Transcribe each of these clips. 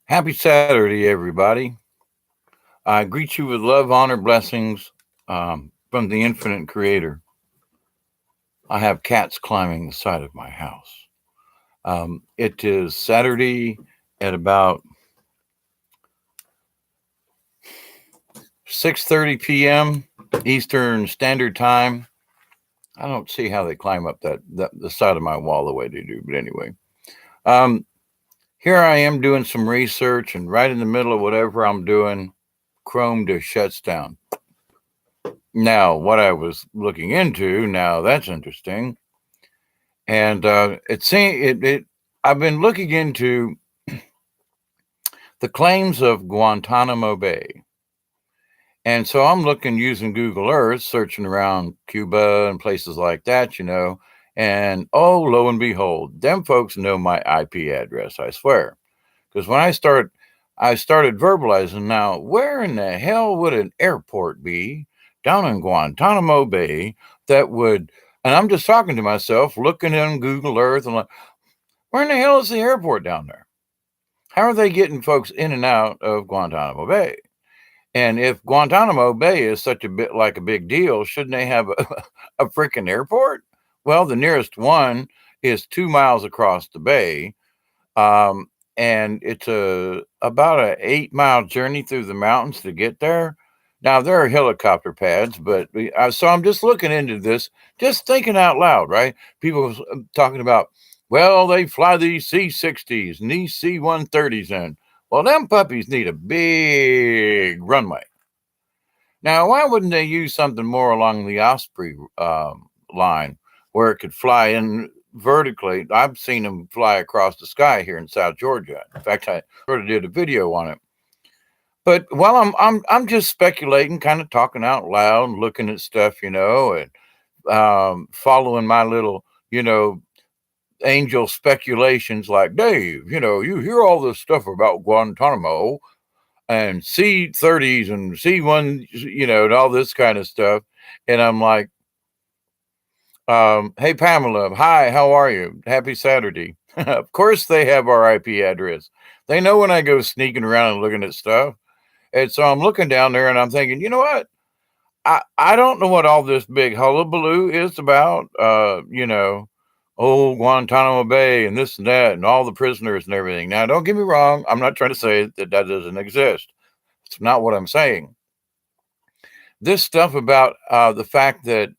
Happy Saturday, everybody. I greet you with love, honor, blessings from the infinite creator. I have cats climbing the side of my house. It is Saturday at about 6:30 p.m. Eastern Standard Time. I don't see how they climb up that the side of my wall the way they do, but anyway. Um, Here I am doing some research, and right in the middle of whatever I'm doing, Chrome just shuts down. Now, what I was looking into, now that's interesting. And it seems it. I've been looking into the claims of Guantanamo Bay, and so I'm looking using Google Earth, searching around Cuba and places like that. And oh, lo and behold, them folks know my IP address. I swear, because when I started verbalizing. Now, where in the hell would an airport be down in Guantanamo Bay that would? And I'm just talking to myself, looking in Google Earth, and like, where in the hell is the airport down there? How are they getting folks in and out of Guantanamo Bay? And if Guantanamo Bay is such a bit like a big deal, shouldn't they have a freaking airport? Well, the nearest one is 2 miles across the bay, um, and it's about a 8 mile journey through the mountains to get there. Now there are helicopter pads, but so I'm just looking into this, just thinking out loud, right? People talking about, well, they fly these C-60s and these C-130s in. Well, them puppies need a big runway. Now, why wouldn't they use something more along the Osprey line where it could fly in vertically? I've seen them fly across the sky here in South Georgia. In fact, I sort of did a video on it. But while I'm just speculating, kind of talking out loud, looking at stuff, and following my little, you know, angel speculations like Dave. You hear all this stuff about Guantanamo and C-30s and C-1, and all this kind of stuff, and I'm like, hey Pamela, hi, how are you? Happy Saturday. Of course they have our IP address. They know when I go sneaking around and looking at stuff. And so I'm looking down there and I'm thinking, you know what? I don't know what all this big hullabaloo is about. Oh, Guantanamo Bay and this and that and all the prisoners and everything. Now, don't get me wrong. I'm not trying to say that doesn't exist. It's not what I'm saying. This stuff about the fact that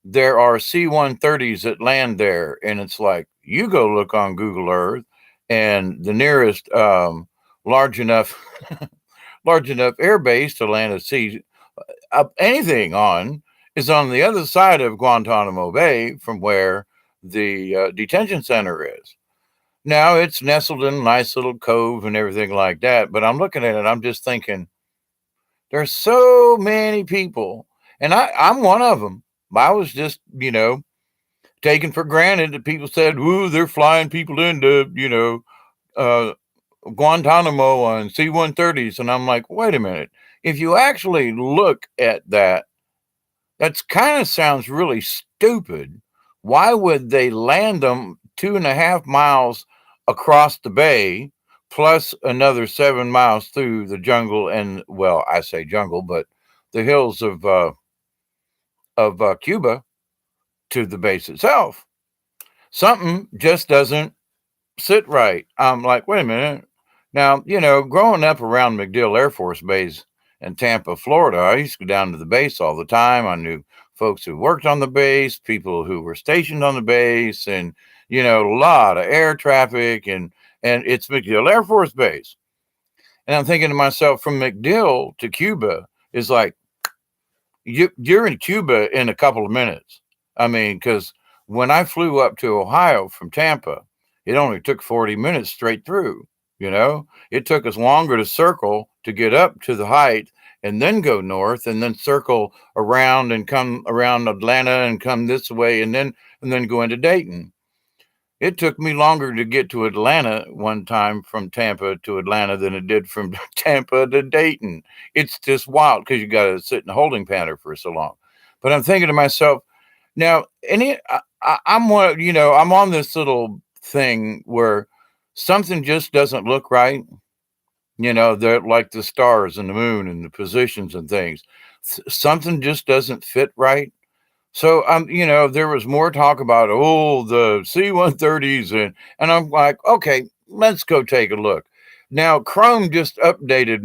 there are C-130s that land there, and it's like you go look on Google Earth, and the nearest large enough large enough air base to land a C anything on is on the other side of Guantanamo Bay from where the detention center is. Now it's nestled in a nice little cove and everything like that, but I'm looking at it, I'm just thinking, there's so many people, and I'm one of them. I was just, taken for granted that people said, "Ooh, they're flying people into, uh, Guantanamo on C-130s," and I'm like, wait a minute. If you actually look at that, that's kind of sounds really stupid. Why would they land them 2.5 miles across the bay, plus another 7 miles through the jungle and, well, I say jungle, but the hills of Cuba to the base itself? Something just doesn't sit right. I'm like, wait a minute. Now, growing up around MacDill Air Force Base in Tampa, Florida, I used to go down to the base all the time. I knew folks who worked on the base, people who were stationed on the base, and a lot of air traffic, and it's MacDill Air Force Base. And I'm thinking to myself, from MacDill to Cuba is like you're in Cuba in a couple of minutes. I mean, because when I flew up to Ohio from Tampa, it only took 40 minutes straight through. It took us longer to circle to get up to the height and then go north and then circle around and come around Atlanta and come this way and then go into Dayton. It took me longer to get to Atlanta one time from Tampa to Atlanta than it did from Tampa to Dayton. It's just wild because you got to sit in a holding pattern for so long. But I'm thinking to myself, now, I'm one, I'm on this little thing where something just doesn't look right. They're like the stars and the moon and the positions and things. Something just doesn't fit right. So there was more talk about the C-130s and I'm like, okay, let's go take a look. Now Chrome just updated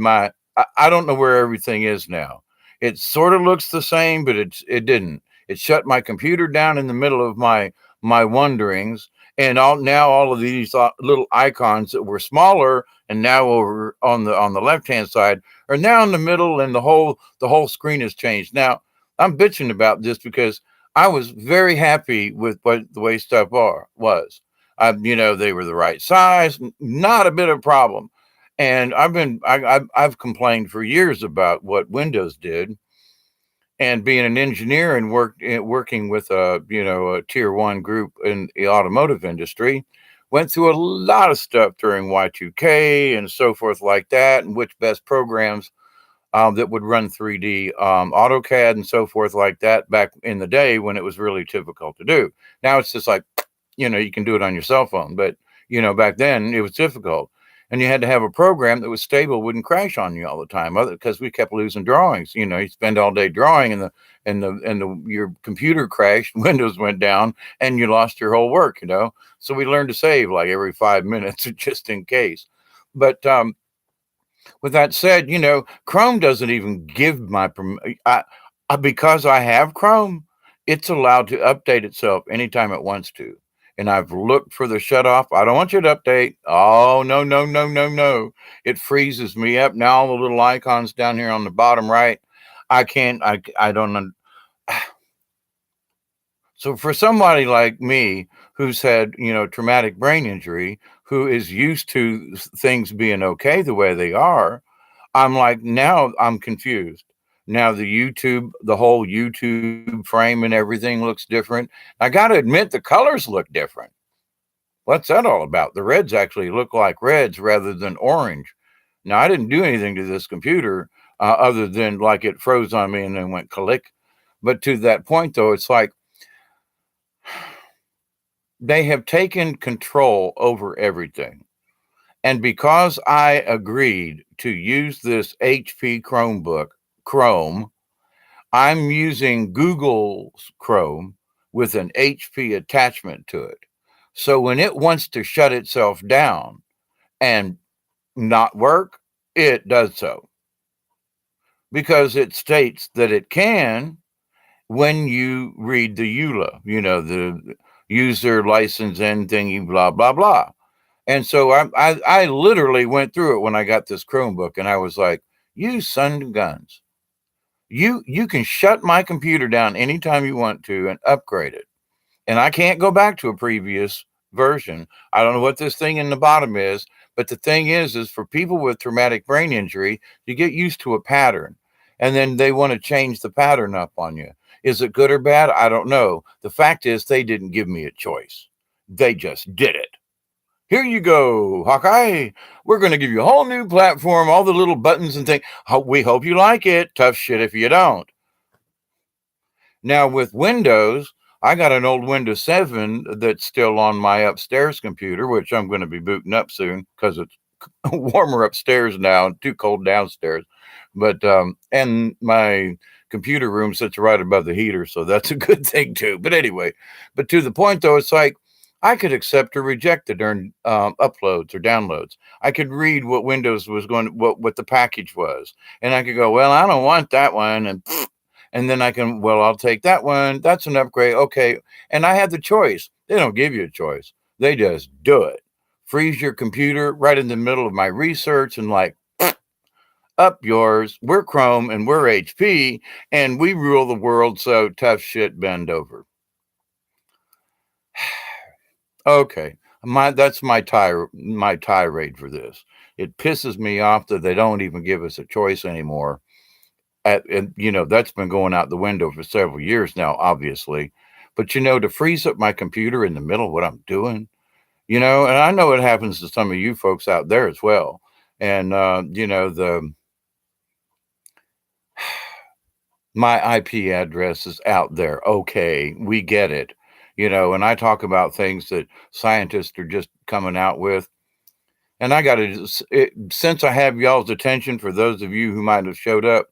I don't know where everything is now. It sort of looks the same, but it didn't. It shut my computer down in the middle of my wonderings, and all of these little icons that were smaller and now over on the left hand side are now in the middle, and the whole screen has changed. Now I'm bitching about this because I was very happy with what the way stuff was. They were the right size, not a bit of problem. And I've complained for years about what Windows did, and being an engineer and working with a tier one group in the automotive industry, went through a lot of stuff during Y2K and so forth like that, and which best programs that would run 3D AutoCAD and so forth like that back in the day when it was really difficult to do. Now it's just like, you can do it on your cell phone, but back then it was difficult. And you had to have a program that was stable, wouldn't crash on you all the time, because we kept losing drawings. You spend all day drawing, and your computer crashed, Windows went down, and you lost your whole work. So we learned to save like every 5 minutes, just in case. But with that said, Chrome doesn't even give because I have Chrome, it's allowed to update itself anytime it wants to. And I've looked for the shut off. I don't want you to update. Oh, no, no, no, no, no. It freezes me up. Now all the little icons down here on the bottom right, I can't, I don't. So for somebody like me who's had, traumatic brain injury, who is used to things being okay the way they are, I'm like, now I'm confused. Now the whole YouTube frame and everything looks different. I got to admit, the colors look different. What's that all about? The reds actually look like reds rather than orange. Now, I didn't do anything to this computer other than like it froze on me and then went click. But to that point, though, it's like they have taken control over everything. And because I agreed to use this HP Chromebook, Chrome, I'm using Google's Chrome with an HP attachment to it. So when it wants to shut itself down and not work, it does so. Because it states that it can when you read the EULA, the user license and thingy, blah, blah, blah. And so I literally went through it when I got this Chromebook, and I was like, you son of guns. You can shut my computer down anytime you want to and upgrade it. And I can't go back to a previous version. I don't know what this thing in the bottom is, but the thing is for people with traumatic brain injury, you get used to a pattern, and then they want to change the pattern up on you. Is it good or bad? I don't know. The fact is they didn't give me a choice. They just did it. Here you go, Hawkeye. We're going to give you a whole new platform, all the little buttons and things. We hope you like it. Tough shit if you don't. Now, with Windows, I got an old Windows 7 that's still on my upstairs computer, which I'm going to be booting up soon because it's warmer upstairs now and too cold downstairs. But, and my computer room sits right above the heater, so that's a good thing too. But anyway, but to the point though, it's like, I could accept or reject the darn uploads or downloads. I could read what Windows was going, what the package was, and I could go, well, I don't want that one, and then I can, well, I'll take that one. That's an upgrade, okay. And I had the choice. They don't give you a choice. They just do it. Freeze your computer right in the middle of my research, and like, up yours. We're Chrome and we're HP, and we rule the world. So tough shit, bend over. Okay, that's my tirade for this. It pisses me off that they don't even give us a choice anymore. And that's been going out the window for several years now, obviously. But to freeze up my computer in the middle of what I'm doing, and I know it happens to some of you folks out there as well. And my IP address is out there. Okay, we get it. And I talk about things that scientists are just coming out with. And I got to, since I have y'all's attention, for those of you who might have showed up,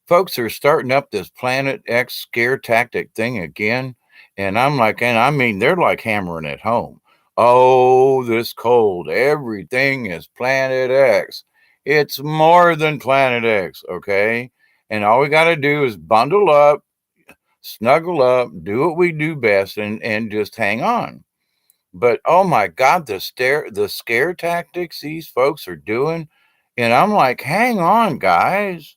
folks are starting up this Planet X scare tactic thing again. And I'm like, and I mean, they're like hammering it home. Oh, this cold, everything is Planet X. It's more than Planet X, okay? And all we got to do is bundle up, snuggle up, do what we do best, and just hang on. But oh my God, the scare tactics these folks are doing, and I'm like, hang on, guys.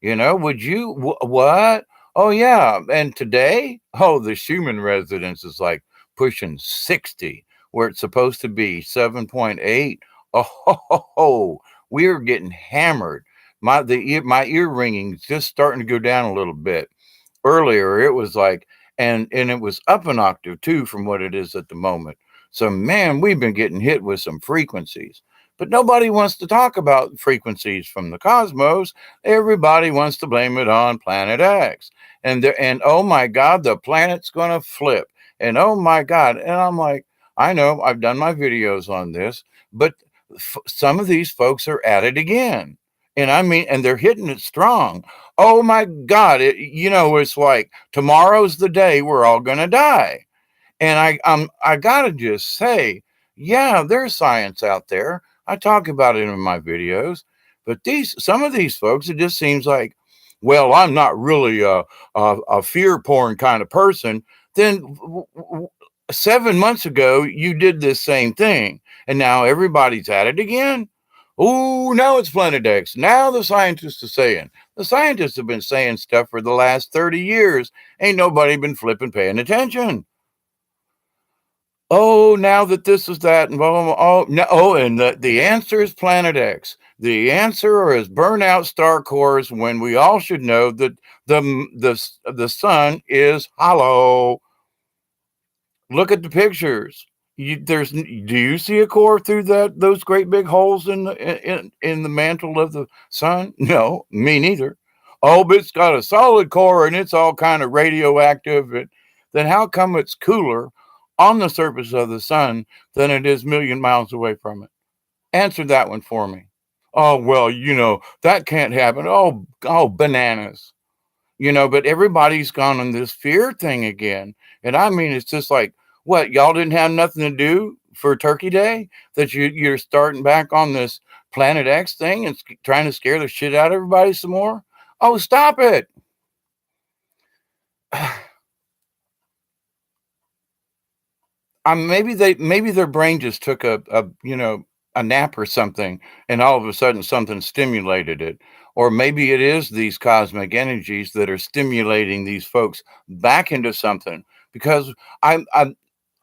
Would you what? Oh yeah, and today, oh, the Schumann resonance is like pushing 60, where it's supposed to be 7.8. Oh, we're getting hammered. My ear ringing's just starting to go down a little bit. Earlier, it was like, and it was up an octave too from what it is at the moment. So man, we've been getting hit with some frequencies. But nobody wants to talk about frequencies from the cosmos. Everybody wants to blame it on Planet X. And oh my God, the planet's going to flip. And oh my God. And I'm like, I know I've done my videos on this, but some of these folks are at it again. And I mean, and they're hitting it strong. Oh my God. It's like tomorrow's the day we're all going to die. And I gotta just say, yeah, there's science out there. I talk about it in my videos, but some of these folks, it just seems like, well, I'm not really a fear porn kind of person. Then 7 months ago, you did this same thing, and now everybody's at it again. Oh, now it's Planet X. Now the scientists are saying. The scientists have been saying stuff for the last 30 years. Ain't nobody been flipping paying attention. Oh, now that this is that, and blah, blah, blah. Oh, no, and the answer is Planet X. The answer is burnout star cores when we all should know that the sun is hollow. Look at the pictures. Do you see a core through those great big holes in the mantle of the sun? No, me neither. Oh, but it's got a solid core and it's all kind of radioactive. Then how come it's cooler on the surface of the sun than it is million miles away from it? Answer that one for me. Oh, well, that can't happen. Oh, bananas. But everybody's gone on this fear thing again. And I mean, it's just like, what, y'all didn't have nothing to do for Turkey Day? That you're starting back on this Planet X thing and trying to scare the shit out of everybody some more? Oh, stop it. Maybe their brain just took a nap or something, and all of a sudden something stimulated it. Or maybe it is these cosmic energies that are stimulating these folks back into something. Because I'm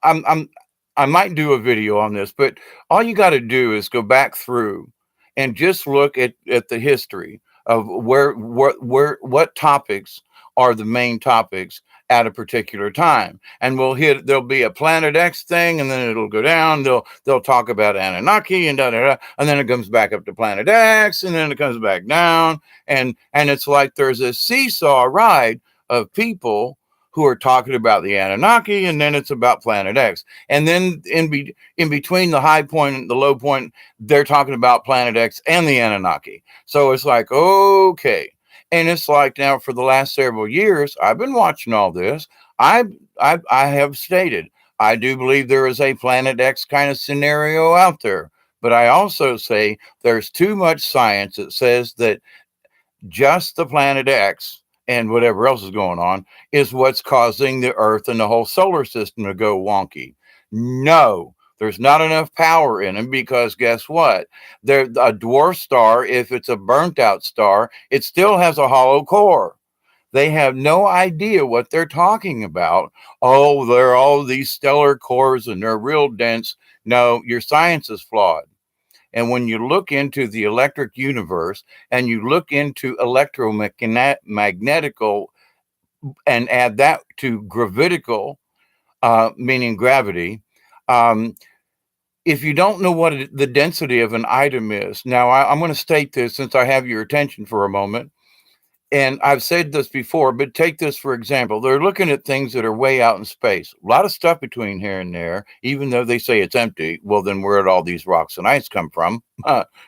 I might do a video on this, but all you got to do is go back through and just look at the history of what topics are the main topics at a particular time. And there'll be a Planet X thing, and then it'll go down. They'll talk about Anunnaki and and then it comes back up to Planet X, and then it comes back down. And it's like there's a seesaw ride of people who are talking about the Anunnaki, and then it's about Planet X. And then in between the high point and the low point, they're talking about Planet X and the Anunnaki. So it's like, okay. And it's like now for the last several years, I've been watching all this. I have stated I do believe there is a Planet X kind of scenario out there. But I also say there's too much science that says that just the Planet X and whatever else is going on is what's causing the Earth and the whole solar system to go wonky. No, there's not enough power in them because guess what? They're a dwarf star. If it's a burnt out star, it still has a hollow core. They have no idea what they're talking about. Oh, they're all these stellar cores and they're real dense. No, your science is flawed. And when you look into the electric universe and you look into electromagnetical and add that to gravitical, meaning gravity, if you don't know what the density of an item is, now I'm going to state this since I have your attention for a moment. And I've said this before, but take this for example. They're looking at things that are way out in space. A lot of stuff between here and there, even though they say it's empty. Well, then where'd all these rocks and ice come from?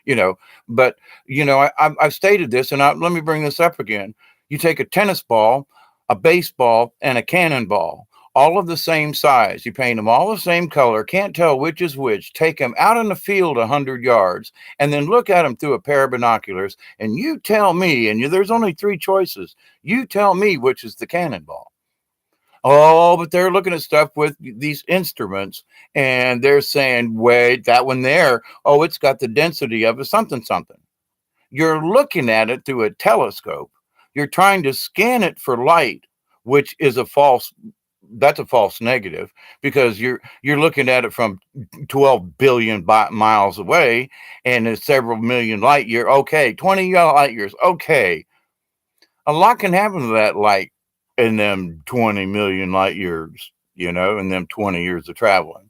you know, but I've stated this, and let me bring this up again. You take a tennis ball, a baseball, and a cannonball, all of the same size. You paint them all the same color. Can't tell which is which. Take them out in the field 100 yards, and then look at them through a pair of binoculars, and you tell me, and there's only three choices. You tell me which is the cannonball. Oh, but they're looking at stuff with these instruments, and they're saying, wait, that one there, oh, it's got the density of a something something. You're looking at it through a telescope. You're trying to scan it for light, which is that's a false negative, because you're looking at it from 12 billion miles away, and it's several million light years. Okay, 20 light years. Okay, a lot can happen to that light in them 20 million light years, in them 20 years of traveling.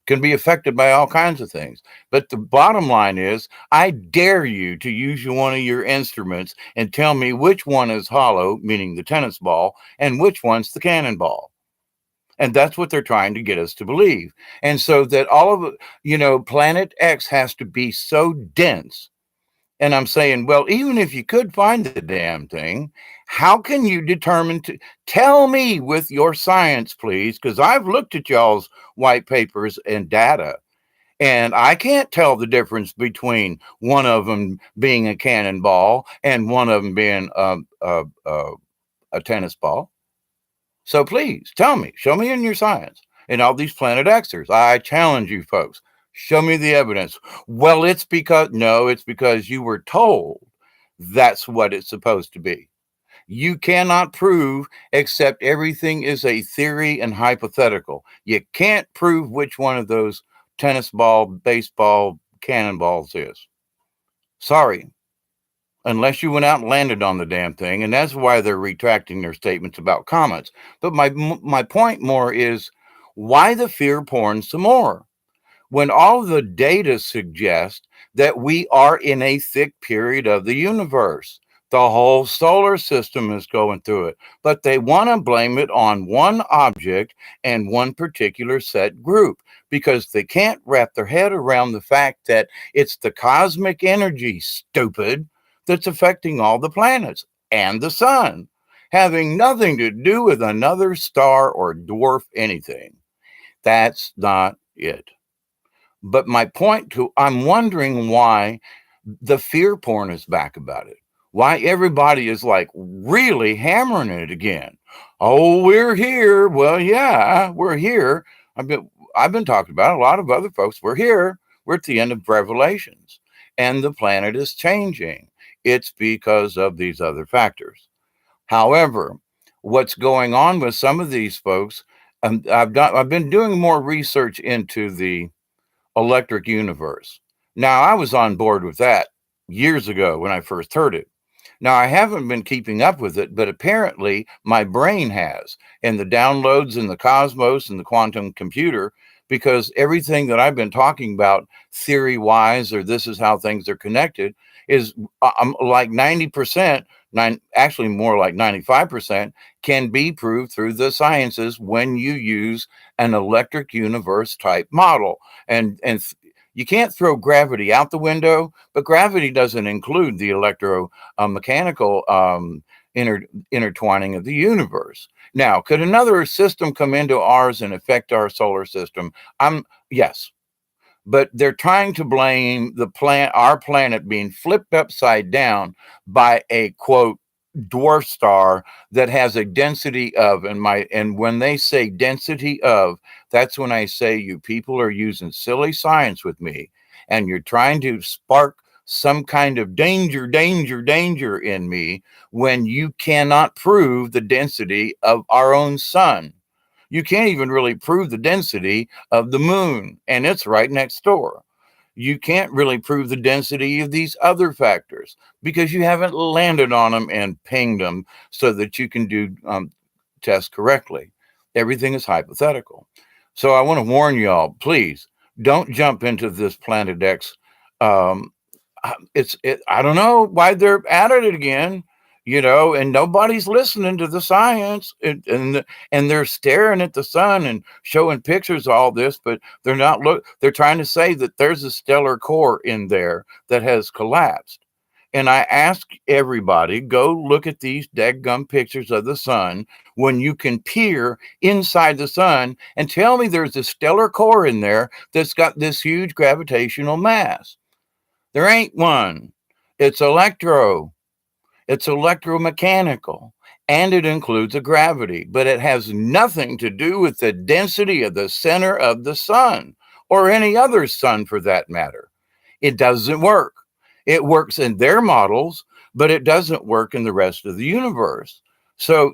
Can be affected by all kinds of things. But the bottom line is, I dare you to use one of your instruments and tell me which one is hollow, meaning the tennis ball, and which one's the cannonball. And that's what they're trying to get us to believe. And so that all of it, Planet X has to be so dense. And I'm saying, well, even if you could find the damn thing, how can you determine to tell me with your science, please? Because I've looked at y'all's white papers and data, and I can't tell the difference between one of them being a cannonball and one of them being a tennis ball. So please tell me, show me in your science and all these Planet Xers. I challenge you folks. Show me the evidence. Well, it's because you were told that's what it's supposed to be. You cannot prove, except everything is a theory and hypothetical. You can't prove which one of those tennis ball, baseball, cannonballs is. Sorry. Unless you went out and landed on the damn thing. And that's why they're retracting their statements about comets. But my point more is, why the fear porn some more? When all the data suggests that we are in a thick period of the universe. The whole solar system is going through it, but they want to blame it on one object and one particular set group, because they can't wrap their head around the fact that it's the cosmic energy, stupid, that's affecting all the planets and the sun, having nothing to do with another star or dwarf anything. That's not it. But my point I'm wondering why the fear porn is back about it. Why everybody is like really hammering it again. Oh, we're here. Well, yeah, we're here. I've been talking about it. A lot of other folks. We're here. We're at the end of Revelations, and the planet is changing. It's because of these other factors. However, what's going on with some of these folks, I've been doing more research into the electric universe. Now, I was on board with that years ago when I first heard it. Now, I haven't been keeping up with it, but apparently my brain has, and the downloads in the cosmos and the quantum computer, because everything that I've been talking about theory wise, or this is how things are connected, is like 90%, actually more like 95%, can be proved through the sciences when you use an electric universe type model. And you can't throw gravity out the window, but gravity doesn't include the electromechanical intertwining of the universe. Now, could another system come into ours and affect our solar system? Yes, but they're trying to blame our planet being flipped upside down by a quote dwarf star that has a density of, and when they say density of, that's when I say you people are using silly science with me, and you're trying to spark some kind of danger in me when you cannot prove the density of our own sun. You can't even really prove the density of the moon, and it's right next door. You can't really prove the density of these other factors because you haven't landed on them and pinged them so that you can do tests correctly. Everything is hypothetical. So I want to warn y'all, please don't jump into this Planet X. I don't know why they're at it again. and nobody's listening to the science, and they're staring at the sun and showing pictures of all this, but they're trying to say that there's a stellar core in there that has collapsed. And I ask everybody, go look at these daggum pictures of the sun when you can peer inside the sun and tell me there's a stellar core in there that's got this huge gravitational mass. There ain't one. It's it's electromechanical, and it includes a gravity, but it has nothing to do with the density of the center of the sun or any other sun for that matter. It doesn't work. It works in their models, but it doesn't work in the rest of the universe. So,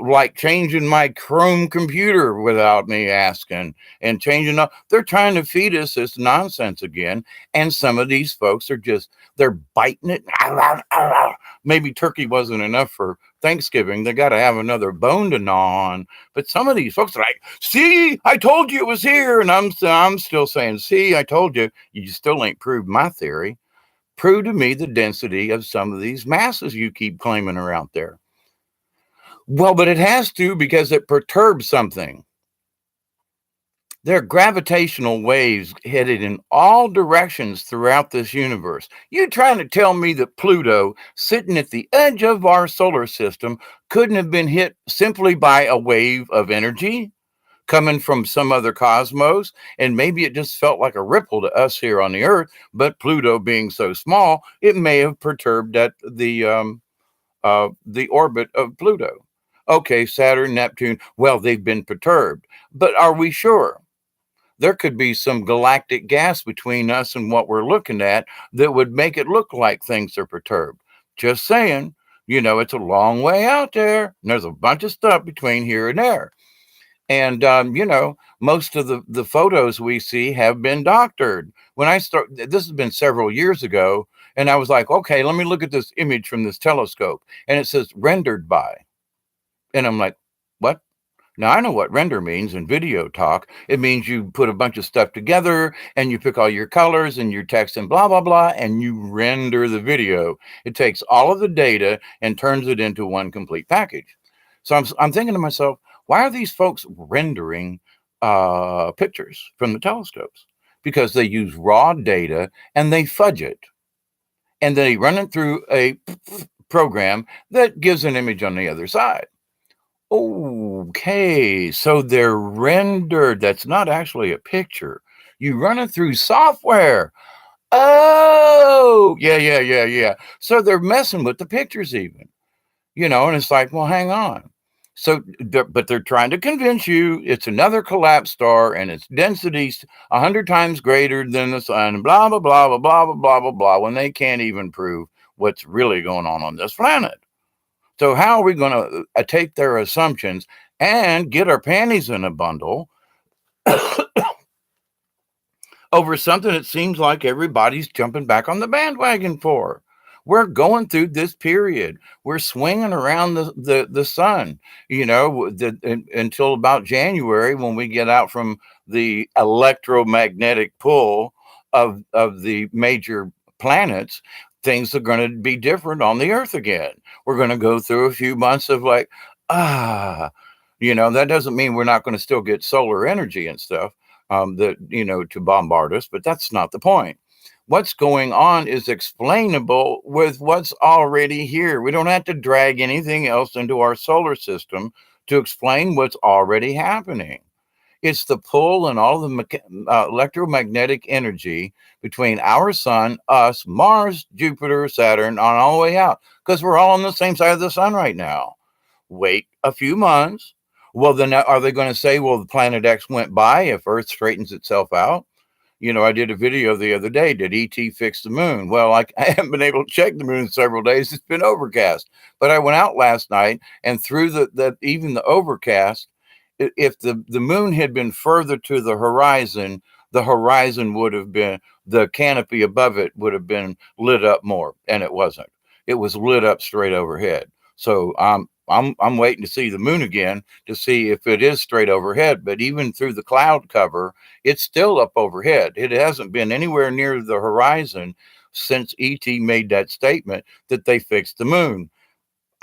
like changing my Chrome computer without me asking and changing up, they're trying to feed us this nonsense again. And some of these folks they're biting it. Maybe turkey wasn't enough for Thanksgiving. They got to have another bone to gnaw on. But some of these folks are like, see, I told you it was here. And I'm still saying, see, I told you. You still ain't proved my theory. Prove to me the density of some of these masses you keep claiming are out there. Well, but it has to, because it perturbs something. There are gravitational waves headed in all directions throughout this universe. You trying to tell me that Pluto, sitting at the edge of our solar system, couldn't have been hit simply by a wave of energy coming from some other cosmos? And maybe it just felt like a ripple to us here on the Earth, but Pluto being so small, it may have perturbed the orbit of Pluto. Okay, Saturn, Neptune, well, they've been perturbed. But are we sure? There could be some galactic gas between us and what we're looking at that would make it look like things are perturbed. Just saying, it's a long way out there. And there's a bunch of stuff between here and there. And, most of the photos we see have been doctored. This has been several years ago, and I was like, okay, let me look at this image from this telescope. And it says rendered by. And I'm like, what? Now, I know what render means in video talk. It means you put a bunch of stuff together and you pick all your colors and your text and blah, blah, blah, and you render the video. It takes all of the data and turns it into one complete package. So I'm thinking to myself, why are these folks rendering pictures from the telescopes? Because they use raw data and they fudge it. And they run it through a program that gives an image on the other side. Okay, so they're rendered. That's not actually a picture. You run it through software. Oh, yeah. So they're messing with the pictures even, and it's like, well, hang on. So, but they're trying to convince you it's another collapsed star and its density's 100 times greater than the sun, blah, blah, blah, blah, blah, blah, blah, blah, blah, when they can't even prove what's really going on this planet. So how are we going to take their assumptions and get our panties in a bundle over something that seems like everybody's jumping back on the bandwagon for? We're going through this period. We're swinging around the sun, until about January, when we get out from the electromagnetic pull of the major planets. Things are going to be different on the Earth again. We're going to go through a few months of like, that doesn't mean we're not going to still get solar energy and stuff to bombard us, but that's not the point. What's going on is explainable with what's already here. We don't have to drag anything else into our solar system to explain what's already happening. It's the pull and all the electromagnetic energy between our sun, us, Mars, Jupiter, Saturn, on all the way out, because we're all on the same side of the sun right now. Wait a few months. Well, then are they going to say, well, the planet X went by if Earth straightens itself out? I did a video the other day. Did ET fix the moon? Well, I haven't been able to check the moon in several days. It's been overcast. But I went out last night, and through even the overcast, if the moon had been further to the horizon would have been, the canopy above it would have been lit up more, and it wasn't. It was lit up straight overhead. So I'm waiting to see the moon again to see if it is straight overhead. But even through the cloud cover, it's still up overhead. It hasn't been anywhere near the horizon since ET made that statement that they fixed the moon.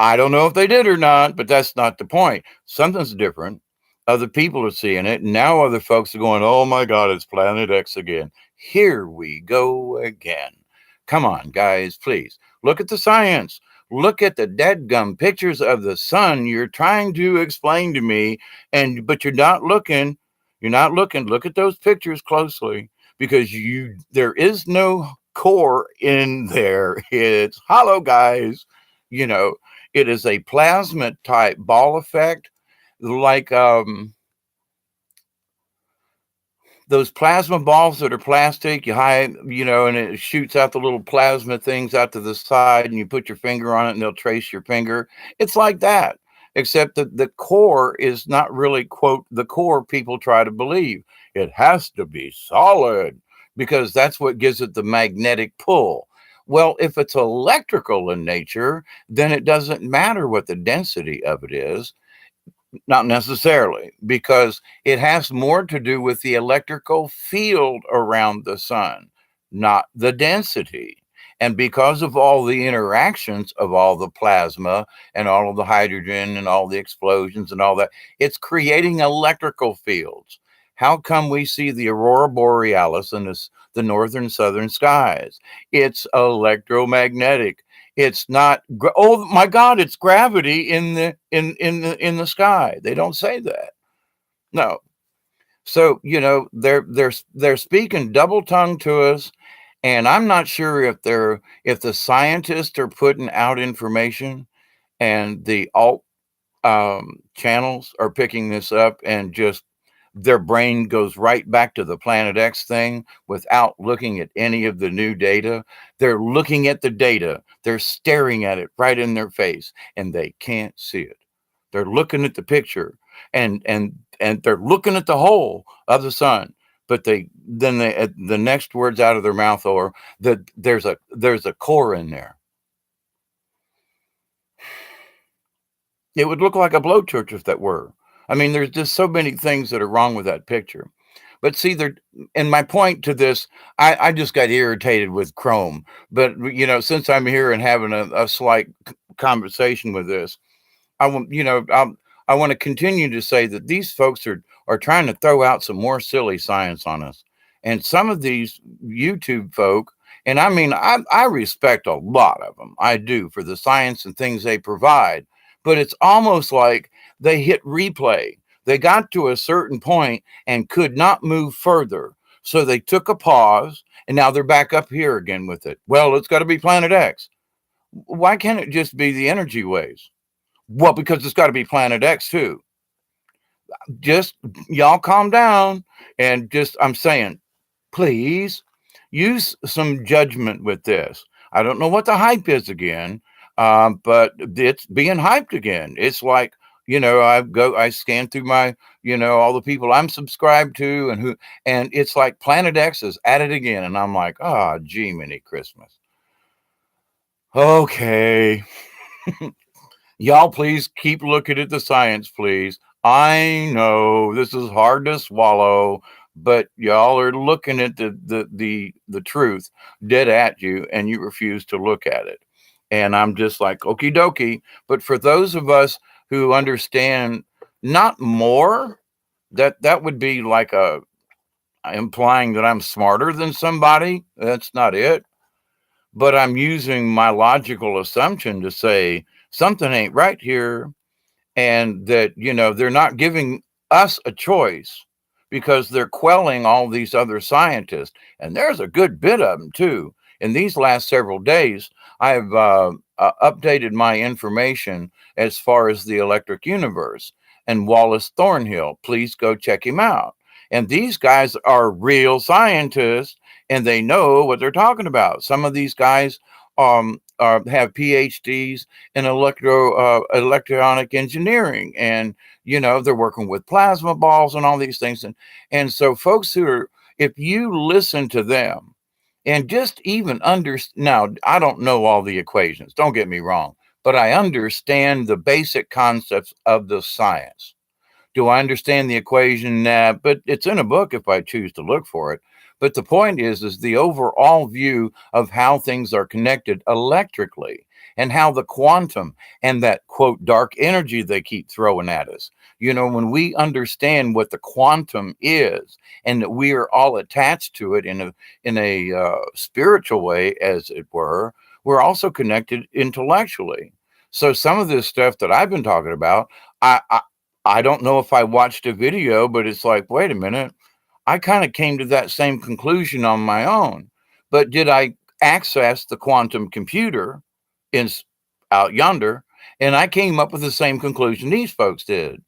I don't know if they did or not, but that's not the point. Something's different. Other people are seeing it. And now other folks are going, oh my God, it's Planet X again. Here we go again. Come on, guys, please. Look at the science. Look at the dadgum pictures of the sun you're trying to explain to me, but you're not looking. You're not looking. Look at those pictures closely because there is no core in there. It's hollow, guys. You know, it is a plasma type ball effect, like those plasma balls that are plastic. And it shoots out the little plasma things out to the side, and you put your finger on it, and they'll trace your finger. It's like that, except that the core is not really, quote, the core people try to believe. It has to be solid because that's what gives it the magnetic pull. Well, if it's electrical in nature, then it doesn't matter what the density of it is. Not necessarily, because it has more to do with the electrical field around the sun, not the density. And because of all the interactions of all the plasma and all of the hydrogen and all the explosions and all that, it's creating electrical fields. How come we see the aurora borealis in the northern southern skies? It's electromagnetic. It's not. Oh my God! It's gravity in the sky. They don't say that. No. So they're speaking double tongue to us, and I'm not sure if the scientists are putting out information, and the alt channels are picking this up, and just their brain goes right back to the Planet X thing without looking at any of the new data. They're looking at the data, they're staring at it right in their face, and they can't see it. They're looking at the picture, and they're looking at the whole of the sun. But the next words out of their mouth are that there's a core in there. It would look like a blowtorch if that were. I mean, there's just so many things that are wrong with that picture. But see, and my point to this, I just got irritated with Chrome. But since I'm here and having a slight conversation with this, I want to continue to say that these folks are trying to throw out some more silly science on us. And some of these YouTube folk, and I mean, I respect a lot of them. I do, for the science and things they provide. But it's almost like they hit replay. They got to a certain point and could not move further. So they took a pause, and now they're back up here again with it. Well, it's got to be Planet X. Why can't it just be the energy waves? Well, because it's got to be Planet X too. Just y'all calm down, and I'm saying, please use some judgment with this. I don't know what the hype is again, but it's being hyped again. It's like, I scan through my, all the people I'm subscribed to, and it's like Planet X is at it again. And I'm like, oh, gee, mini Christmas. Okay. Y'all, please keep looking at the science, please. I know this is hard to swallow, but y'all are looking at the truth dead at you, and you refuse to look at it. And I'm just like, okie dokie. But for those of us who understand not more, that would be like implying that I'm smarter than somebody. That's not it. But I'm using my logical assumption to say something ain't right here, and that they're not giving us a choice because they're quelling all these other scientists, and there's a good bit of them too. In these last several days, I've updated my information as far as the electric universe and Wallace Thornhill. Please go check him out. And these guys are real scientists, and they know what they're talking about. Some of these guys have PhDs in electronic engineering, and they're working with plasma balls and all these things. And so folks if you listen to them and just even now, I don't know all the equations, don't get me wrong, but I understand the basic concepts of the science. Do I understand the equation? Nah, but it's in a book if I choose to look for it. But the point is the overall view of how things are connected electrically. and how the quantum and that quote dark energy they keep throwing at us. When we understand what the quantum is and that we are all attached to it in a spiritual way, as it were, we're also connected intellectually. So some of this stuff that I've been talking about, I don't know if I watched a video, but it's like, wait a minute, I kind of came to that same conclusion on my own. But did I access the quantum computer in out yonder? And I came up with the same conclusion these folks did.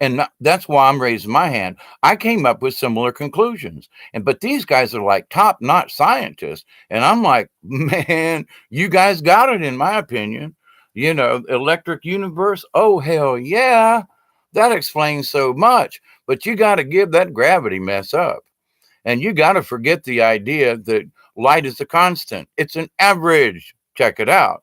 And that's why I'm raising my hand. I came up with similar conclusions. But these guys are like top-notch scientists. And I'm like, man, you guys got it, in my opinion. Electric universe. Oh, hell yeah. That explains so much. But you got to give that gravity mess up. And you got to forget the idea that light is a constant. It's an average. Check it out.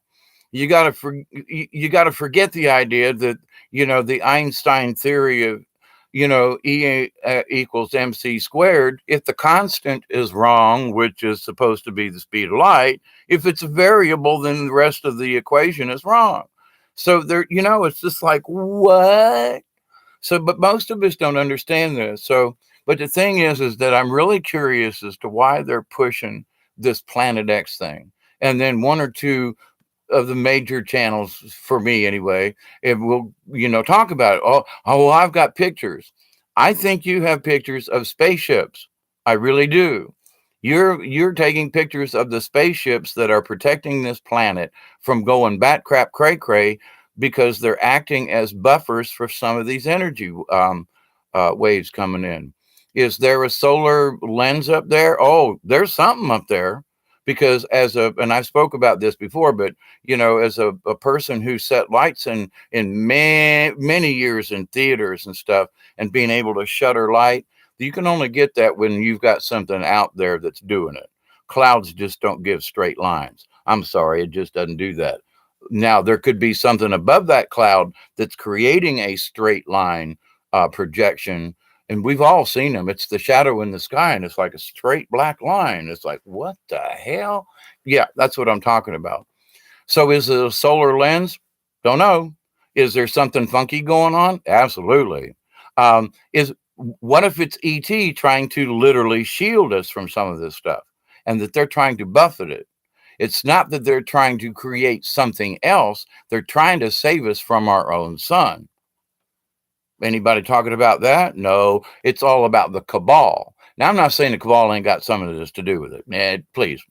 You got to forget the idea that the Einstein theory of E equals mc squared. If the constant is wrong, which is supposed to be the speed of light, if it's a variable, then the rest of the equation is wrong. So it's just like, what? So, but most of us don't understand this. So, but the thing is that I'm really curious as to why they're pushing this Planet X thing. And then one or two of the major channels, for me anyway, it will, talk about it. Oh, well, I've got pictures. I think you have pictures of spaceships. I really do. You're taking pictures of the spaceships that are protecting this planet from going bat crap cray cray, because they're acting as buffers for some of these energy waves coming in. Is there a solar lens up there? Oh, there's something up there. Because and I spoke about this before, but as a person who set lights in many years in theaters and stuff, and being able to shutter light, you can only get that when you've got something out there that's doing it. Clouds just don't give straight lines. I'm sorry, it just doesn't do that. Now, there could be something above that cloud that's creating a straight line projection. And we've all seen them. It's the shadow in the sky, and it's like a straight black line. It's like, what the hell? Yeah, that's what I'm talking about. So is it a solar lens? Don't know. Is there something funky going on? Absolutely. What if it's ET trying to literally shield us from some of this stuff, and that they're trying to buffet it? It's not that they're trying to create something else. They're trying to save us from our own sun. Anybody talking about that? No, it's all about the cabal. Now, I'm not saying the cabal ain't got some of this to do with it. Please,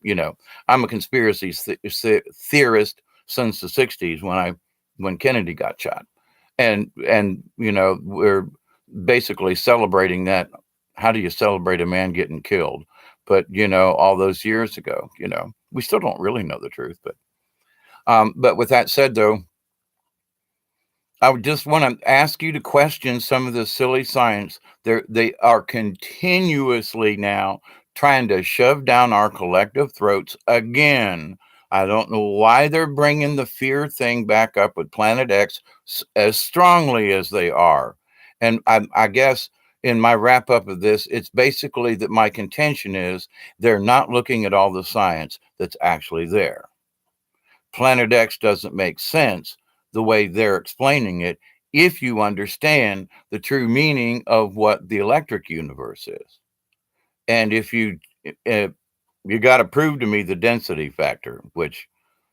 I'm a conspiracy theorist since the 60s when Kennedy got shot. And we're basically celebrating that. How do you celebrate a man getting killed? But, all those years ago, we still don't really know the truth. But with that said, though, I would just want to ask you to question some of the silly science. They are continuously now trying to shove down our collective throats again. I don't know why they're bringing the fear thing back up with Planet X as strongly as they are. And I guess in my wrap up of this, it's basically that my contention is they're not looking at all the science that's actually there. Planet X doesn't make sense the way they're explaining it if you understand the true meaning of what the electric universe is. And if you got to prove to me the density factor, which,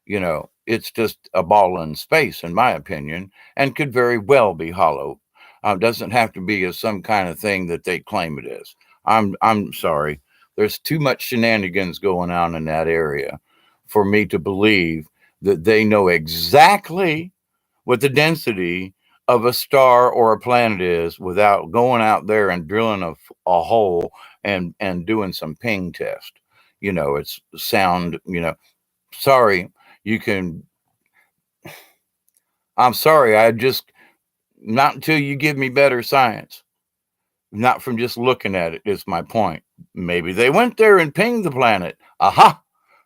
it's just a ball in space, in my opinion, and could very well be hollow. Doesn't have to be some kind of thing that they claim it is. I'm sorry. There's too much shenanigans going on in that area for me to believe that they know exactly what the density of a star or a planet is without going out there and drilling a hole and doing some ping test. It's sound, sorry, I'm sorry, not until you give me better science, not from just looking at it, is my point. Maybe they went there and pinged the planet. Aha!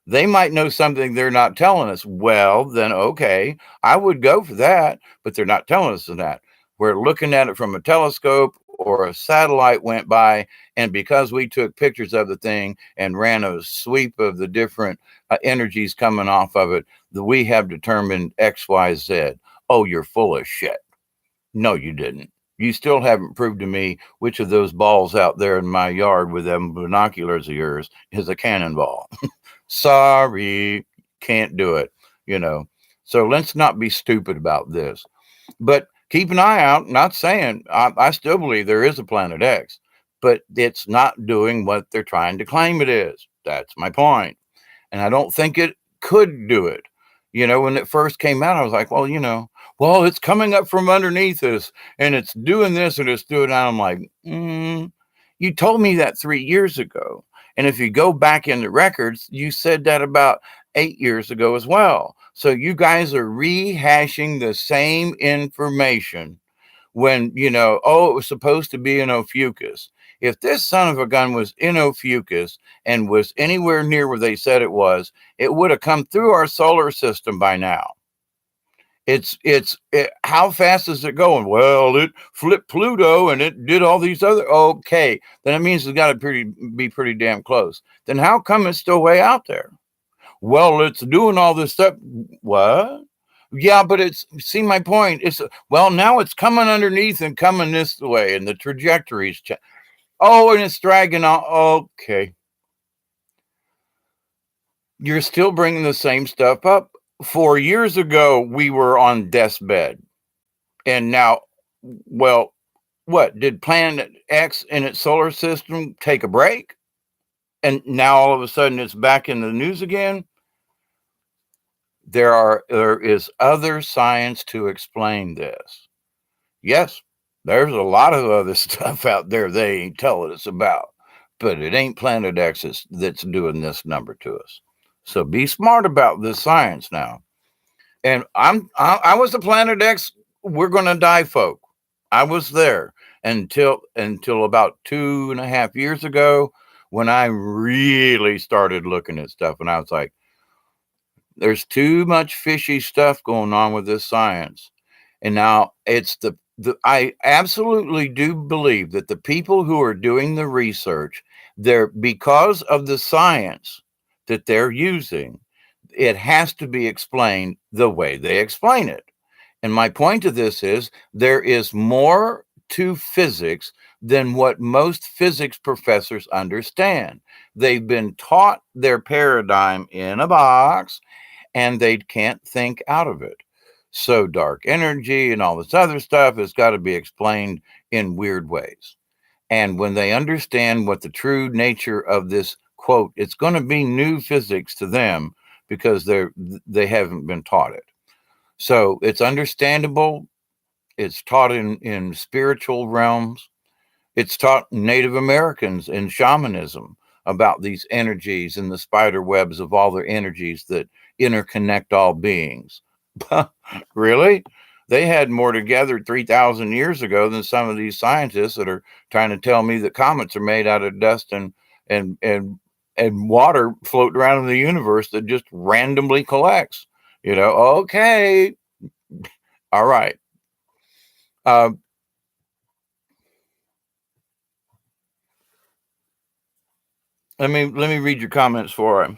They might know something they're not telling us. Well, then, okay, I would go for that, but they're not telling us that. We're looking at it from a telescope or a satellite went by, and because we took pictures of the thing and ran a sweep of the different energies coming off of it, that we have determined XYZ. Oh, you're full of shit. No, you didn't. You still haven't proved to me which of those balls out there in my yard with them binoculars of yours is a cannonball. Sorry, can't do it, you know. So let's not be stupid about this. But keep an eye out. Not saying I still believe there is a planet X, but it's not doing what they're trying to claim it is. That's my point. And I don't think it could do it. You know, when it first came out, I was like, well, well, it's coming up from underneath us and it's doing this and it's doing that. I'm like, you told me that 3 years ago. And if you go back in the records, you said that about 8 years ago as well. So you guys are rehashing the same information when, oh, it was supposed to be an Ophiuchus. If this son of a gun was in Ophiuchus and was anywhere near where they said it would have come through our solar system by now. How fast is it going? Well, it flipped Pluto and it did all these other. Okay, then it means it's got to be pretty damn close. Then how come it's still way out there? Well, it's doing all this stuff. What? Yeah, but see my point. Now it's coming underneath and coming this way, and the trajectories. And it's dragging on. Okay. You're still bringing the same stuff up. 4 years ago, we were on death's bed. And now, well, what? Did Planet X in its solar system take a break? And now all of a sudden it's back in the news again? There is other science to explain this. Yes, there's a lot of other stuff out there they ain't telling us about, but it ain't Planet X that's doing this number to us. So be smart about this science now. And I was the Planet X. We're gonna die folk. I was there until about 2.5 years ago when I really started looking at stuff, and I was like, there's too much fishy stuff going on with this science. And now it's I absolutely do believe that the people who are doing the research, because of the science that they're using, it has to be explained the way they explain it. And my point of this is there is more to physics than what most physics professors understand. They've been taught their paradigm in a box and they can't think out of it. So dark energy and all this other stuff has got to be explained in weird ways. And when they understand what the true nature of this quote, it's going to be new physics to them because they haven't been taught it. So it's understandable. It's taught in spiritual realms. It's taught Native Americans in shamanism about these energies and the spider webs of all their energies that interconnect all beings. Really? They had more together 3,000 years ago than some of these scientists that are trying to tell me that comets are made out of dust and water floating around in the universe that just randomly collects. Okay. All right. Let me read your comments for him.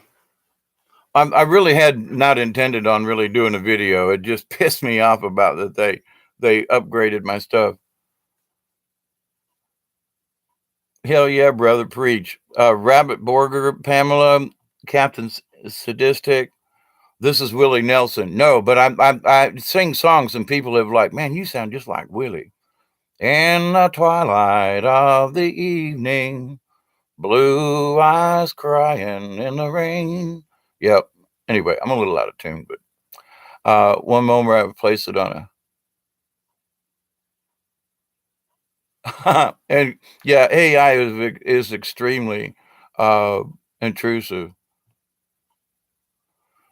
I really had not intended on really doing a video. It just pissed me off about that they upgraded my stuff. Hell yeah, brother, preach. Rabbit Borger, Pamela, Captain Sadistic. This is Willie Nelson. No, but I sing songs and people have like, man, you sound just like Willie. In the twilight of the evening, blue eyes crying in the rain. Yep. Anyway, I'm a little out of tune, but one moment I've placed it on and yeah, AI is extremely intrusive.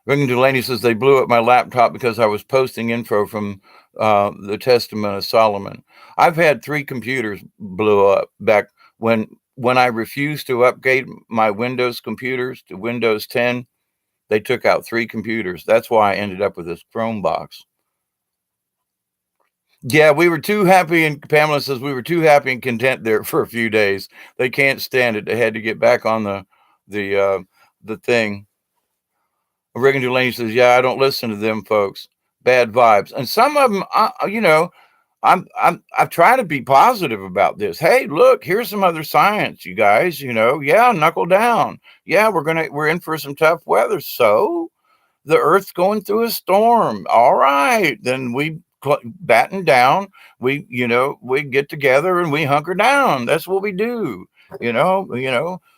Ring Delaney says they blew up my laptop because I was posting info from the Testament of Solomon. I've had 3 computers blow up back when I refused to upgrade my Windows computers to Windows 10. They took out 3 computers. That's why I ended up with this Chrome box. Yeah, we were too happy, and Pamela says we were too happy and content there for a few days. They can't stand it. They had to get back on the uh, the thing. Reagan Delaney says, "Yeah, I don't listen to them folks. Bad vibes." And some of them, I've tried to be positive about this. Hey, look, here's some other science, you guys. Yeah, knuckle down. Yeah, we're in for some tough weather. So the Earth's going through a storm. All right, then we batten down. We get together and we hunker down. That's what we do.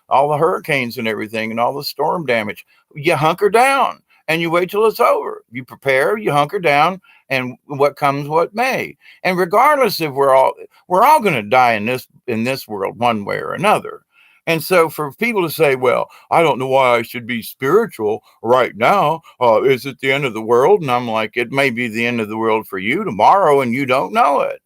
All the hurricanes and everything and all the storm damage. You hunker down and you wait till it's over. You prepare, you hunker down, and what comes, what may. And regardless if we're all going to die in this world one way or another. And so for people to say, well, I don't know why I should be spiritual right now. Is it the end of the world? And I'm like, it may be the end of the world for you tomorrow and you don't know it.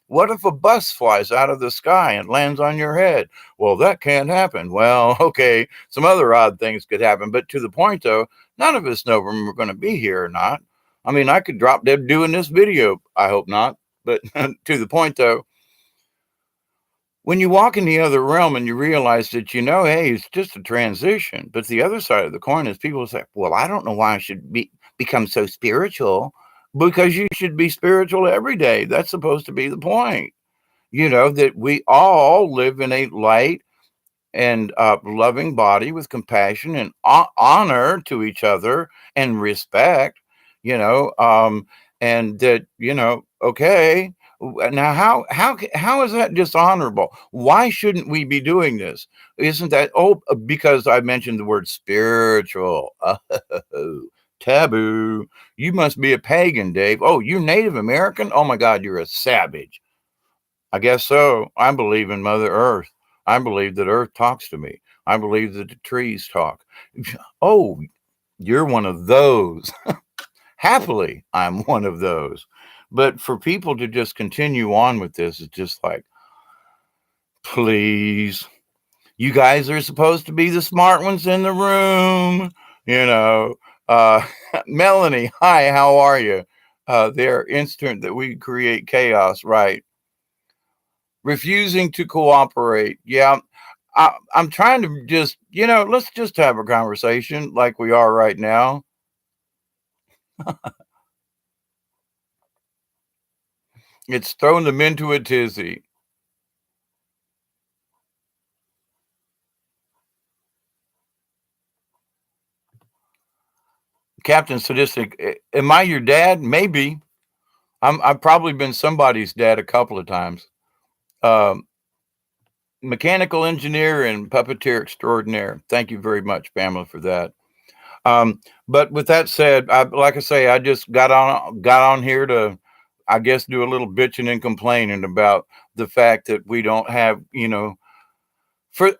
What if a bus flies out of the sky and lands on your head? Well, that can't happen. Well, okay, some other odd things could happen. But to the point, though, none of us know when we're going to be here or not. I mean, I could drop dead doing this video. I hope not. But to the point, though, when you walk in the other realm and you realize that, hey, it's just a transition. But the other side of the coin is people say, well, I don't know why I should become so spiritual, because you should be spiritual every day. That's supposed to be the point. That we all live in a light and loving body with compassion and honor to each other and respect, and that, okay. Now, how is that dishonorable? Why shouldn't we be doing this? Isn't that because I mentioned the word spiritual? Taboo. You must be a pagan, Dave. Oh, you Native American? Oh my God, you're a savage. I guess so. I believe in Mother Earth. I believe that Earth talks to me. I believe that the trees talk. Oh, you're one of those. Happily, I'm one of those. But for people to just continue on with this, it's just like, please, you guys are supposed to be the smart ones in the room. Melanie, hi, how are you? They're instant that we create chaos, right? Refusing to cooperate. Yeah, I'm trying to just, let's just have a conversation like we are right now. It's thrown them into a tizzy. Captain Sadistic, am I your dad? Maybe. I've probably been somebody's dad a couple of times. Mechanical engineer and puppeteer extraordinaire. Thank you very much, Pamela, for that. But with that said, like I say, I just got on here to, I guess, do a little bitching and complaining about the fact that we don't have, for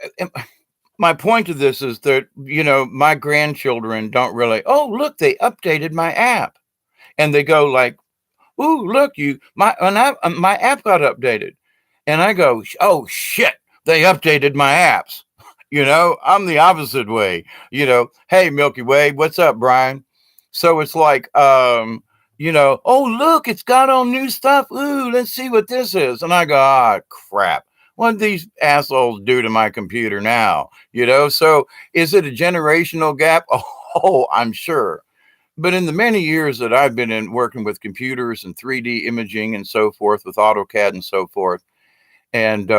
my point of this is that, my grandchildren don't really, oh, look, they updated my app. And they go like, ooh, look, my app got updated. And I go, oh shit, they updated my apps. I'm the opposite way. Hey, Milky Way, what's up, Brian? So it's like, oh, look, it's got all new stuff. Ooh, let's see what this is. And I go, ah, crap. What do these assholes do to my computer now? So is it a generational gap? Oh, I'm sure. But in the many years that I've been in working with computers and 3D imaging and so forth, with AutoCAD and so forth, and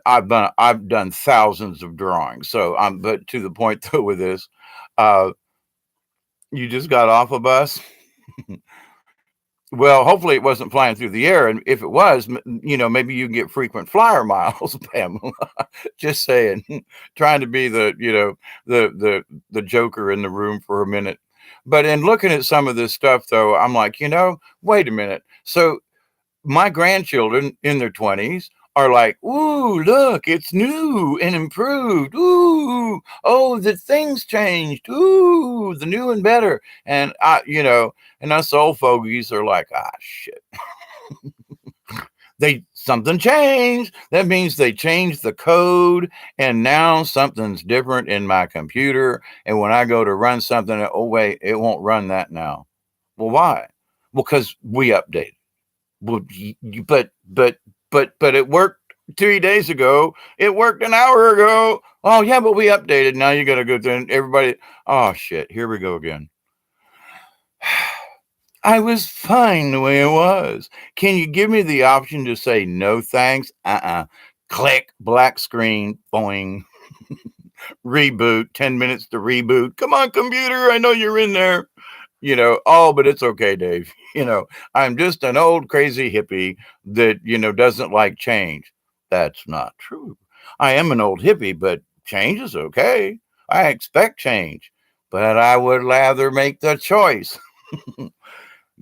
I've done thousands of drawings. So but to the point though with this, you just got off a bus. Well, hopefully it wasn't flying through the air, and if it was, maybe you can get frequent flyer miles, Pamela. Just saying, trying to be the joker in the room for a minute. But in looking at some of this stuff, though, I'm like, wait a minute. So my grandchildren in their 20s are like, ooh, look, it's new and improved. Ooh, oh, the things changed. Ooh, the new and better. And and us old fogies are like, ah, shit. Something changed. That means they changed the code, and now something's different in my computer. And when I go to run something, oh wait, it won't run that now. Well, why? Well, because we updated. Well, but it worked 2 days ago. It worked an hour ago. Oh yeah, but we updated. Now you got to go through everybody. Oh shit, here we go again. I was fine the way it was. Can you give me the option to say no thanks? Click, black screen, boing. Reboot, 10 minutes to reboot. Come on, computer, I know you're in there. Oh, but it's okay, Dave. I'm just an old crazy hippie that, doesn't like change. That's not true. I am an old hippie, but change is okay. I expect change, but I would rather make the choice.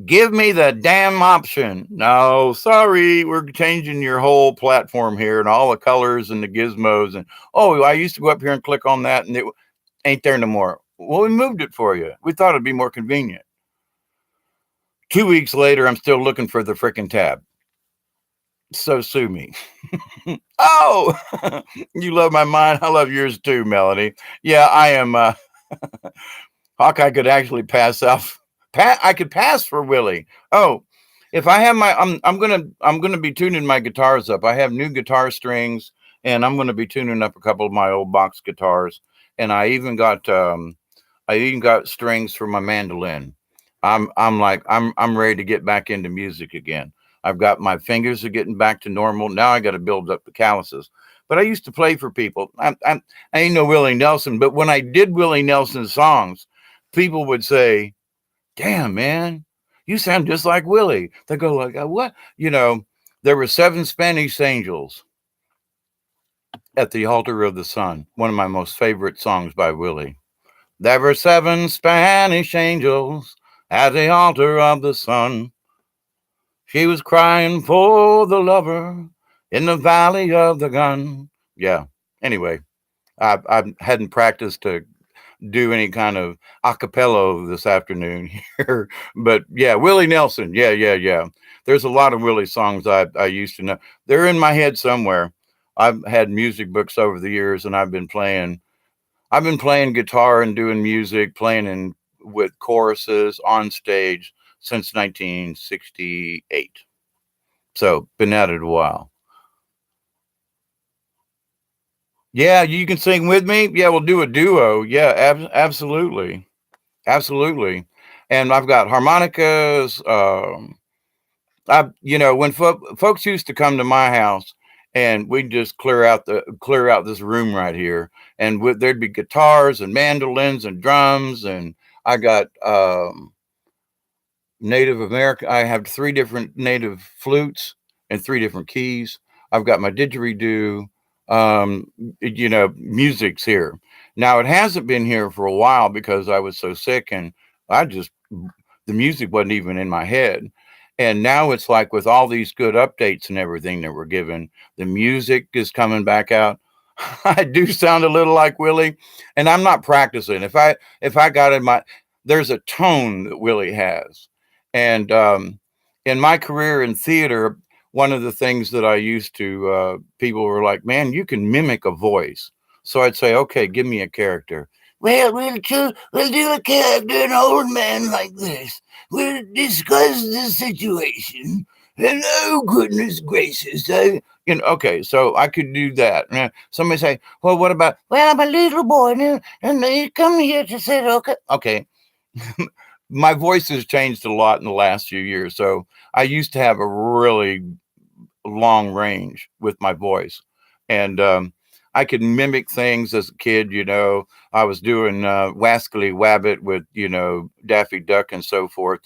Give me the damn option. No, sorry, we're changing your whole platform here and all the colors and the gizmos. And oh, I used to go up here and click on that and it ain't there no more. Well, we moved it for you. We thought it'd be more convenient. 2 weeks later, I'm still looking for the freaking tab. So sue me. Oh, you love my mind. I love yours too, Melanie. Yeah, I am. Hawkeye could actually pass off. I could pass for Willie. Oh, if I have I'm gonna be tuning my guitars up. I have new guitar strings, and I'm gonna be tuning up a couple of my old box guitars. And I even got strings for my mandolin. I'm ready to get back into music again. I've got my fingers are getting back to normal. Now I got to build up the calluses. But I used to play for people. I ain't no Willie Nelson, but when I did Willie Nelson songs, people would say, "Damn, man, you sound just like Willie." They go like, "What?" There were 7 Spanish angels at the altar of the sun. One of my most favorite songs by Willie. There were 7 Spanish angels at the altar of the sun. She was crying for the lover in the valley of the gun. Yeah. Anyway, I hadn't practiced to do any kind of acapella this afternoon here, but yeah, Willie Nelson. Yeah. There's a lot of Willie songs I used to know. They're in my head somewhere. I've had music books over the years, and I've been playing guitar and doing music, with choruses on stage since 1968. So been at it a while. Yeah, you can sing with me. Yeah, we'll do a duo. Yeah, absolutely. Absolutely. And I've got harmonicas. When folks used to come to my house, and we'd just clear out this room right here, and there'd be guitars and mandolins and drums, and I got Native American. I have 3 different native flutes and 3 different keys. I've got my didgeridoo. Music's here. Now it hasn't been here for a while because I was so sick, and the music wasn't even in my head. And now it's like with all these good updates and everything that we're given, the music is coming back out. I do sound a little like Willie, and I'm not practicing. If I got there's a tone that Willie has. And in my career in theater, one of the things that I used to, people were like, "Man, you can mimic a voice." So I'd say, "Okay, give me a character." "Well, we'll do a character, an old man like this. We'll discuss the situation. And oh, goodness gracious. Okay, so I could do that. Somebody say, "Well, what about, well, I'm a little boy and they come here to say, okay." Okay. My voice has changed a lot in the last few years. So I used to have a really long range with my voice. And I could mimic things as a kid. I was doing Wascally Wabbit with, Daffy Duck and so forth.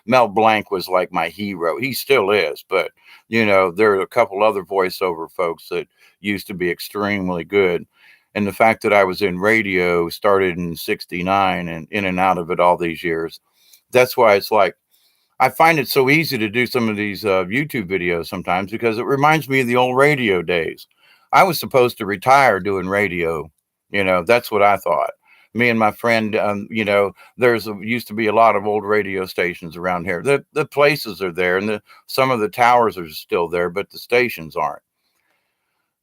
Mel Blanc was like my hero. He still is. But, there are a couple other voiceover folks that used to be extremely good. And the fact that I was in radio, started in 69 and in and out of it all these years. That's why it's like, I find it so easy to do some of these YouTube videos sometimes because it reminds me of the old radio days. I was supposed to retire doing radio. That's what I thought. Me and my friend, used to be a lot of old radio stations around here. The places are there, and some of the towers are still there, but the stations aren't.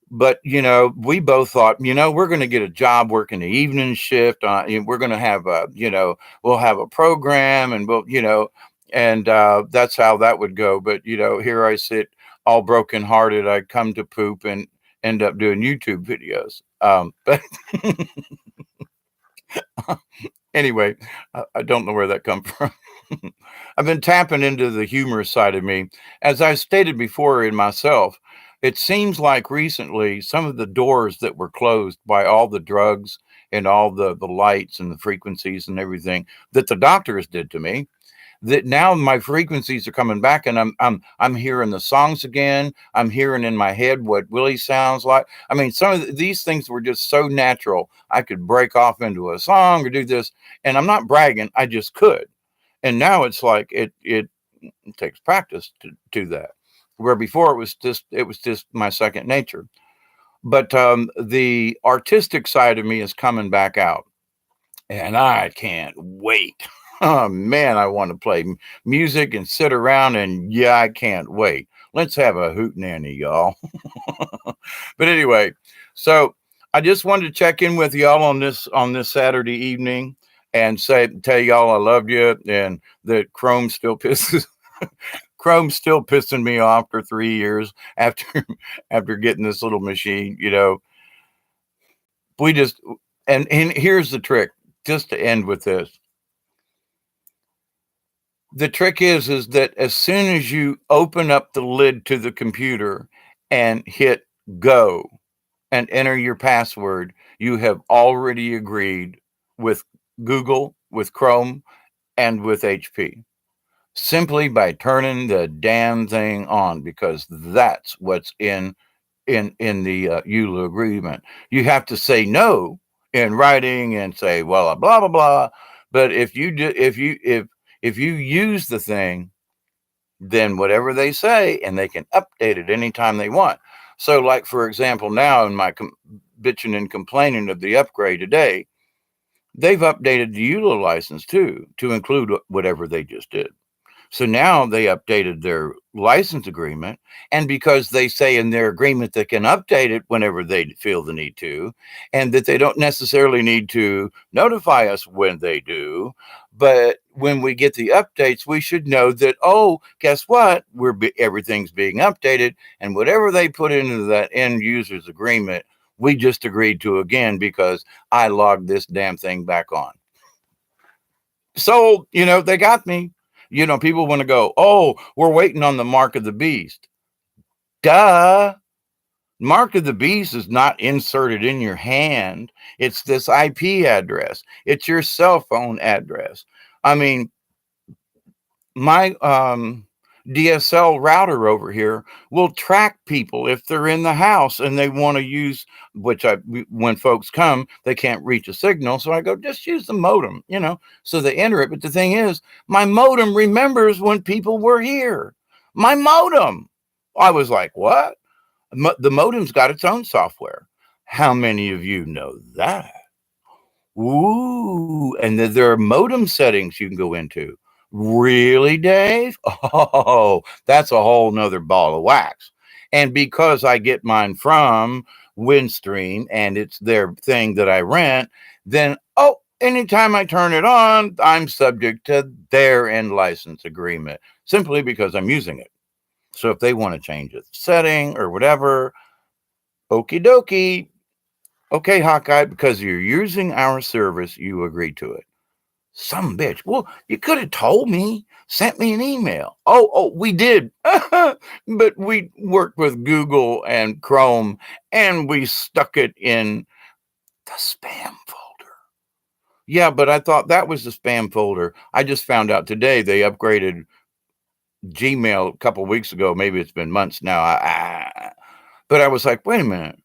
But, we both thought, we're going to get a job working the evening shift. We're going to have we'll have a program, and And that's how that would go. But here I sit, all brokenhearted. I come to poop and end up doing YouTube videos. But anyway, I don't know where that come from. I've been tapping into the humorous side of me. As I stated before in myself, it seems like recently some of the doors that were closed by all the drugs and all the lights and the frequencies and everything that the doctors did to me, that now my frequencies are coming back, and I'm hearing the songs again. I'm hearing in my head what Willie sounds like. I mean, some of these things were just so natural. I could break off into a song or do this, and I'm not bragging. I just could. And now it's like it takes practice to do that. Where before it was just my second nature. But the artistic side of me is coming back out, and I can't wait. Oh man, I want to play music and sit around, and yeah, I can't wait. Let's have a hootenanny, y'all. But anyway, so I just wanted to check in with y'all on this Saturday evening and tell y'all I love you, and that Chrome's still pissing me off for 3 years after after getting this little machine. We just and here's the trick, just to end with this. The trick is that as soon as you open up the lid to the computer and hit go and enter your password, you have already agreed with Google, with Chrome, and with HP, simply by turning the damn thing on, because that's what's in the EULA agreement. You have to say no in writing and say, well, blah blah blah. But if you use the thing, then whatever they say, and they can update it anytime they want. So, like for example, now in my bitching and complaining of the upgrade today, they've updated the EULA license too to include whatever they just did. So now they updated their license agreement. And because they say in their agreement they can update it whenever they feel the need to, and that they don't necessarily need to notify us when they do. But when we get the updates, we should know that, oh, guess what? Everything's being updated. And whatever they put into that end user's agreement, we just agreed to again because I logged this damn thing back on. So, they got me. People want to go, oh, we're waiting on the mark of the beast. Duh. Mark of the beast is not inserted in your hand. It's this IP address. It's your cell phone address. I mean, my DSL router over here will track people if they're in the house and they want to use, when folks come, they can't reach a signal. So I go, just use the modem, so they enter it. But the thing is, my modem remembers when people were here. My modem. I was like, what? The modem's got its own software. How many of you know that? Ooh, and there are modem settings you can go into. Really, Dave? Oh, that's a whole nother ball of wax. And because I get mine from Windstream and it's their thing that I rent, then, anytime I turn it on, I'm subject to their end license agreement simply because I'm using it. So if they want to change a setting or whatever, okie dokie. Okay, Hawkeye, because you're using our service, you agreed to it. Some bitch. Well, you could have told me, sent me an email. Oh, we did. But we worked with Google and Chrome, and we stuck it in the spam folder. Yeah, but I thought that was the spam folder. I just found out today they upgraded Gmail a couple weeks ago. Maybe it's been months now. But I was like, wait a minute.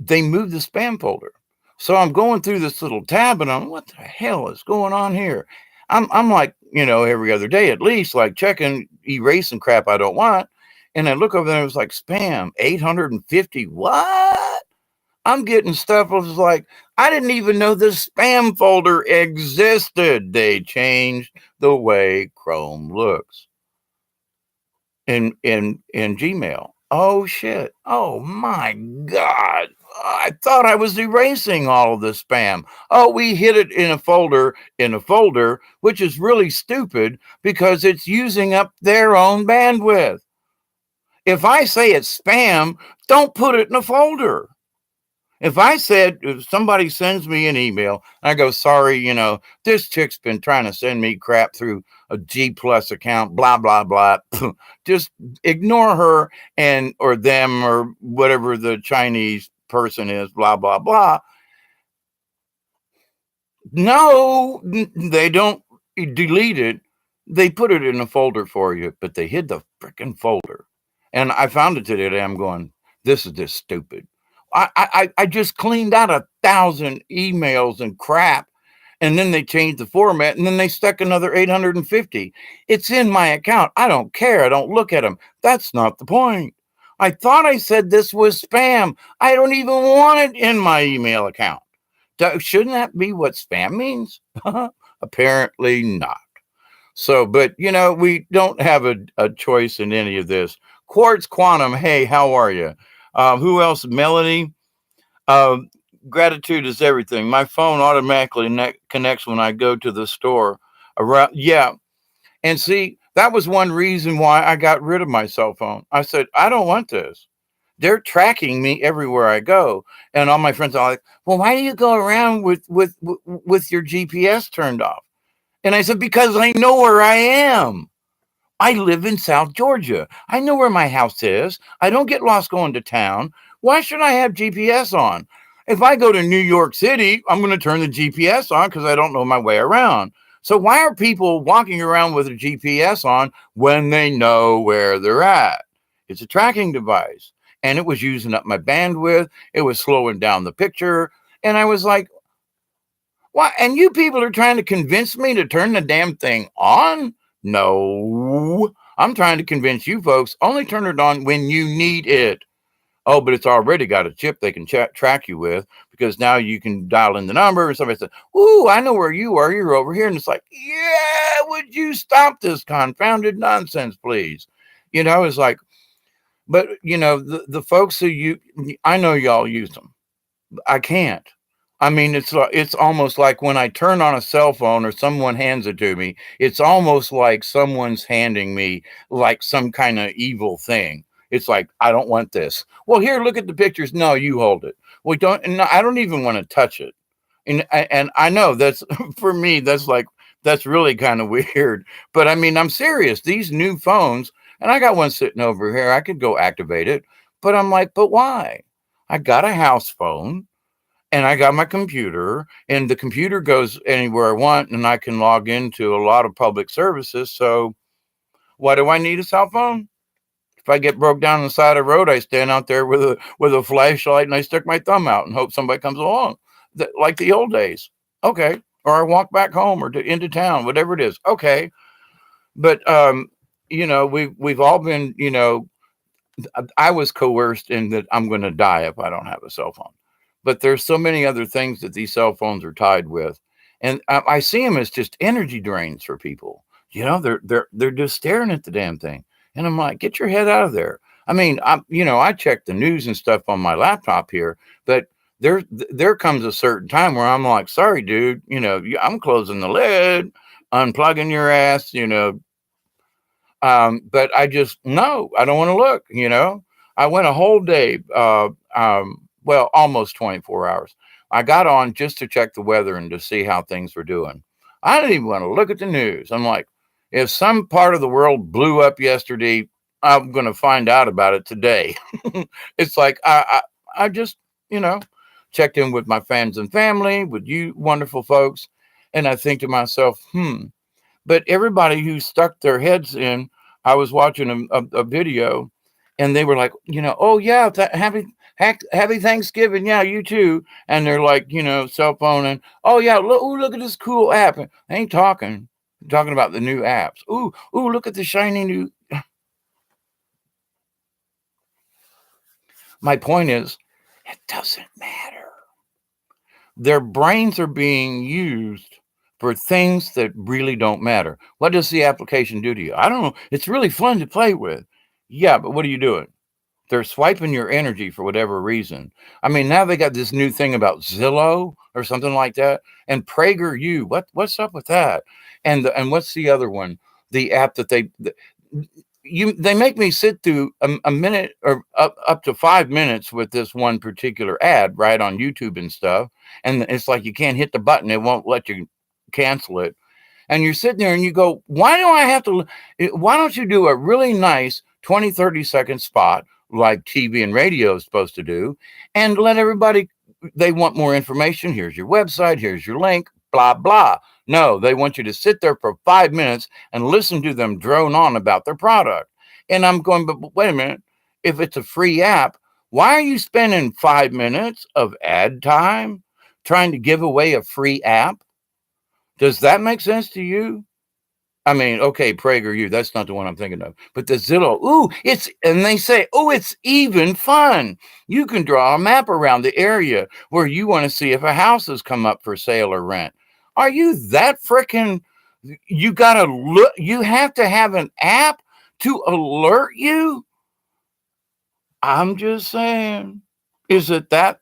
They moved the spam folder. So I'm going through this little tab and I'm, what the hell is going on here? I'm like, every other day at least, like checking, erasing crap I don't want. And I look over there, it was like spam, 850. What? I'm getting stuff. I was like, I didn't even know the spam folder existed. They changed the way Chrome looks in Gmail. Oh shit. Oh my God. I thought I was erasing all of the spam. Oh, we hid it in a folder, which is really stupid because it's using up their own bandwidth. If I say it's spam, don't put it in a folder. If somebody sends me an email, I go, sorry, this chick's been trying to send me crap through a G Plus account, blah, blah, blah. Just ignore her and or them or whatever the Chinese person is, blah, blah, blah. No, they don't delete it. They put it in a folder for you, but they hid the freaking folder. And I found it today. I'm going, this is just stupid. I just cleaned out 1,000 emails and crap, and then they changed the format, and then they stuck another 850. It's in my account. I don't care. I don't look at them. That's not the point. I thought I said this was spam. I don't even want it in my email account. Shouldn't that be what spam means? Apparently not. So, but we don't have a choice in any of this. Quartz Quantum, hey, how are you? Who else? Melanie. Gratitude is everything. My phone automatically connects when I go to the store. Yeah, and see, that was one reason why I got rid of my cell phone. I said, I don't want this. They're tracking me everywhere I go, and all my friends are like, "Well, why do you go around with your GPS turned off?" And I said, "Because I know where I am. I live in South Georgia. I know where my house is. I don't get lost going to town. Why should I have GPS on? If I go to New York City, I'm going to turn the GPS on because I don't know my way around. So why are people walking around with a GPS on when they know where they're at? It's a tracking device. And it was using up my bandwidth. It was slowing down the picture. And I was like, why? And you people are trying to convince me to turn the damn thing on? No, I'm trying to convince you folks, only turn it on when you need it. Oh, but it's already got a chip they can track you with because now you can dial in the number and somebody says, ooh, I know where you are. You're over here. And it's like, yeah, would you stop this confounded nonsense, please? It's like, but the folks I know y'all use them. I can't. I mean, it's almost like when I turn on a cell phone or someone hands it to me, it's almost like someone's handing me like some kind of evil thing. It's like, I don't want this. Well, here, look at the pictures. No, you hold it. We don't. No, I don't even want to touch it. And I know that's for me. That's really kind of weird. But I mean, I'm serious. These new phones, and I got one sitting over here. I could go activate it, but I'm like, but why? I got a house phone. And I got my computer, and the computer goes anywhere I want, and I can log into a lot of public services. So why do I need a cell phone? If I get broke down on the side of the road, I stand out there with a flashlight and I stick my thumb out and hope somebody comes along, like the old days. Okay, or I walk back home or into town, whatever it is. Okay, but we've all been, I was coerced in that I'm going to die if I don't have a cell phone. But there's so many other things that these cell phones are tied with, and I see them as just energy drains for people. They're just staring at the damn thing, and I'm like, get your head out of there. I mean, I check the news and stuff on my laptop here, but there comes a certain time where I'm like, sorry, dude, I'm closing the lid, unplugging your ass, but I just no, I don't want to look. I went a whole day. Well, almost 24 hours. I got on just to check the weather and to see how things were doing. I didn't even want to look at the news. I'm like, if some part of the world blew up yesterday, I'm going to find out about it today. It's like, I just, checked in with my friends and family, with you wonderful folks. And I think to myself, but everybody who stuck their heads in, I was watching a video and they were like, oh yeah, happy Thanksgiving. Yeah, you too. And they're like, cell phone and oh yeah, look at this cool app. I ain't talking about the new apps. Ooh, look at the shiny new. My point is, it doesn't matter. Their brains are being used for things that really don't matter. What does the application do to you? I don't know. It's really fun to play with. Yeah, but what are you doing? They're swiping your energy for whatever reason. I mean, now they got this new thing about Zillow or something like that, and PragerU. What's up with that? And what's the other one? The app that they make me sit through a minute or up to 5 minutes with this one particular ad right on YouTube and stuff, and it's like you can't hit the button; it won't let you cancel it. And you're sitting there and you go, why do I have to? Why don't you do a really nice 20, 30-second spot like TV and radio is supposed to do, and let everybody? They want more information. Here's your website. Here's your link. Blah blah. No, they want you to sit there for 5 minutes and listen to them drone on about their product. And I'm going, but wait a minute. If it's a free app, why are you spending 5 minutes of ad time trying to give away a free app? Does that make sense to you? I mean, okay, PragerU, that's not the one I'm thinking of. But the Zillow, and they say, it's even fun. You can draw a map around the area where you want to see if a house has come up for sale or rent. Are you that freaking, you got to look, you have to have an app to alert you? I'm just saying, is it that,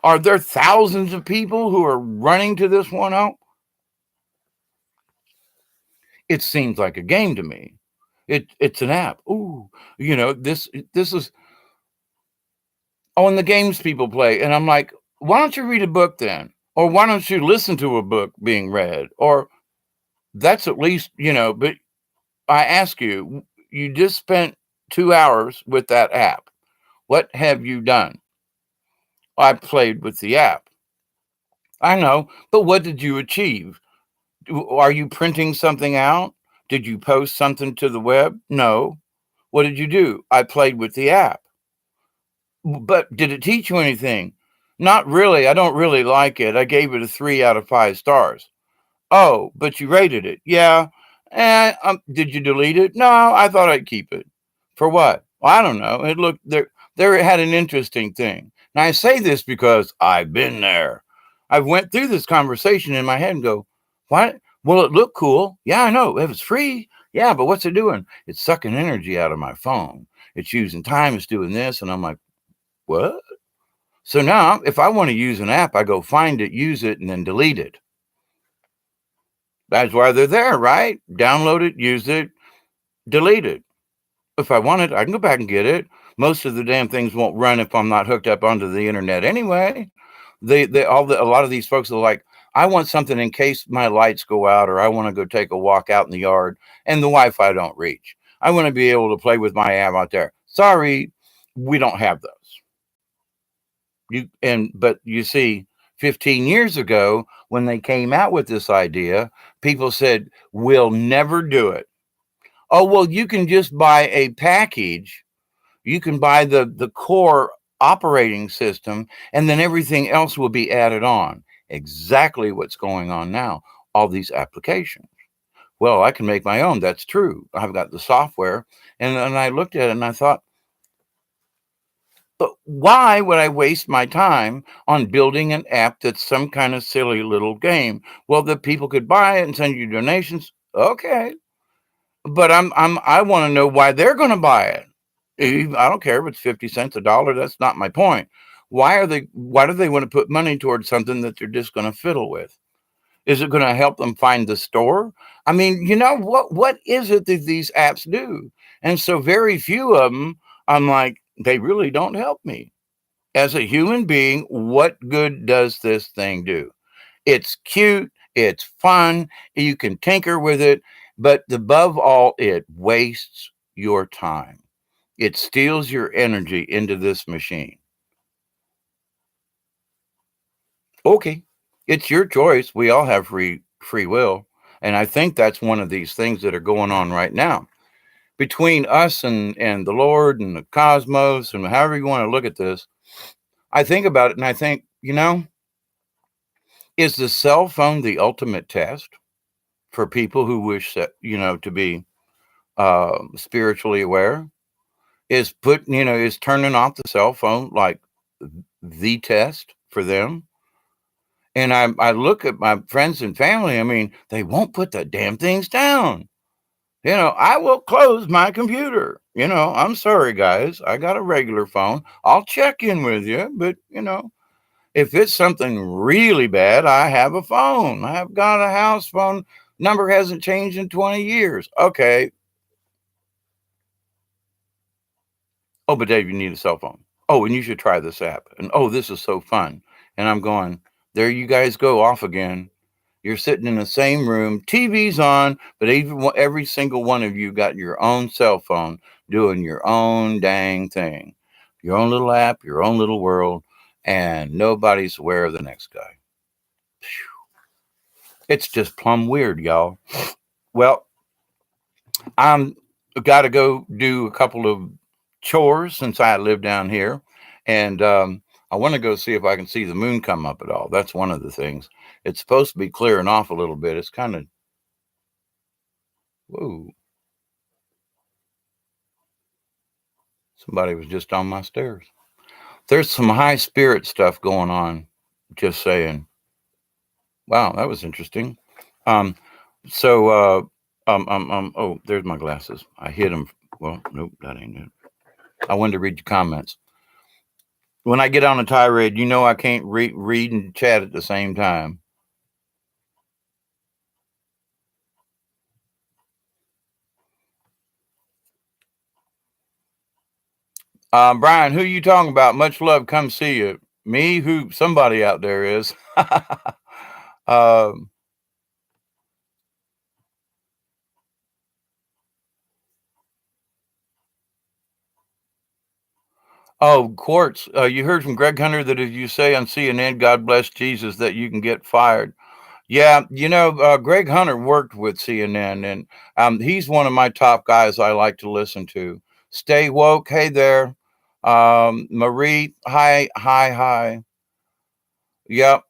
are there thousands of people who are running to this one out? It seems like a game to me. It's an app. Ooh, this is and the games people play. And I'm like, why don't you read a book then? Or why don't you listen to a book being read? Or that's at least, but I ask you, you just spent 2 hours with that app. What have you done? I played with the app. I know, but what did you achieve? Are you printing something out? Did you post something to the web? No. What did you do? I played with the app. But did it teach you anything? Not really. I don't really like it. I gave it a 3 out of 5 stars. Oh, but you rated it. Yeah. Did you delete it? No, I thought I'd keep it. For what? Well, I don't know. It looked there. There had an interesting thing. Now I say this because I've been there. I went through this conversation in my head and go, what? Well, it looked cool. Yeah, I know. It was free. Yeah, but what's it doing? It's sucking energy out of my phone. It's using time. It's doing this. And I'm like, what? So now if I want to use an app, I go find it, use it, and then delete it. That's why they're there, right? Download it, use it, delete it. If I want it, I can go back and get it. Most of the damn things won't run if I'm not hooked up onto the internet anyway. A lot of these folks are like, I want something in case my lights go out, or I want to go take a walk out in the yard and the Wi-Fi don't reach. I want to be able to play with my app out there. Sorry, we don't have those. But you see, 15 years ago, when they came out with this idea, people said, we'll never do it. Oh, well, you can just buy a package. You can buy the core operating system, and then everything else will be added on. Exactly what's going on now. All these applications. Well, I can make my own. That's true. I've got the software. And I looked at it and I thought, but why would I waste my time on building an app that's some kind of silly little game? Well, the people could buy it and send you donations. Okay. But I want to know why they're going to buy it. I don't care if it's 50 cents, $1. That's not my point. Why do they want to put money towards something that they're just going to fiddle with? Is it going to help them find the store? I mean, what is it that these apps do? And so very few of them, I'm like, they really don't help me. As a human being, what good does this thing do? It's cute. It's fun. You can tinker with it. But above all, it wastes your time. It steals your energy into this machine. Okay, it's your choice. We all have free will. And I think that's one of these things that are going on right now. Between us and the Lord and the cosmos and however you want to look at this, I think about it and I think, is the cell phone the ultimate test for people who wish that, to be spiritually aware? Is turning off the cell phone like the test for them? And I look at my friends and family. I mean, they won't put the damn things down. I will close my computer. I'm sorry, guys. I got a regular phone. I'll check in with you, but if it's something really bad, I have a phone. I have got a house phone. Number hasn't changed in 20 years. Okay. Oh, but Dave, you need a cell phone. Oh, and you should try this app. And oh, this is so fun. And I'm going, there you guys go off again. You're sitting in the same room, TV's on, but every single one of you got your own cell phone doing your own dang thing, your own little app, your own little world, and nobody's aware of the next guy. It's just plumb weird, y'all. Well, I'm got to go do a couple of chores since I live down here, and I want to go see if I can see the moon come up at all. That's one of the things. It's supposed to be clearing off a little bit. It's kind of whoa. Somebody was just on my stairs. There's some high spirit stuff going on. Just saying. Wow, that was interesting. Um, oh, there's my glasses. I hid them. Well, nope, that ain't it. I wanted to read your comments. When I get on a tirade, I can't read and chat at the same time. Brian, who you talking about? Much love. Come see you. Me? Who? Somebody out there is. um, Oh, Quartz, you heard from Greg Hunter that if you say on CNN, God bless Jesus, that you can get fired. Yeah, Greg Hunter worked with CNN, and he's one of my top guys I like to listen to. Stay woke. Hey there. Marie, hi, hi, hi. Yep.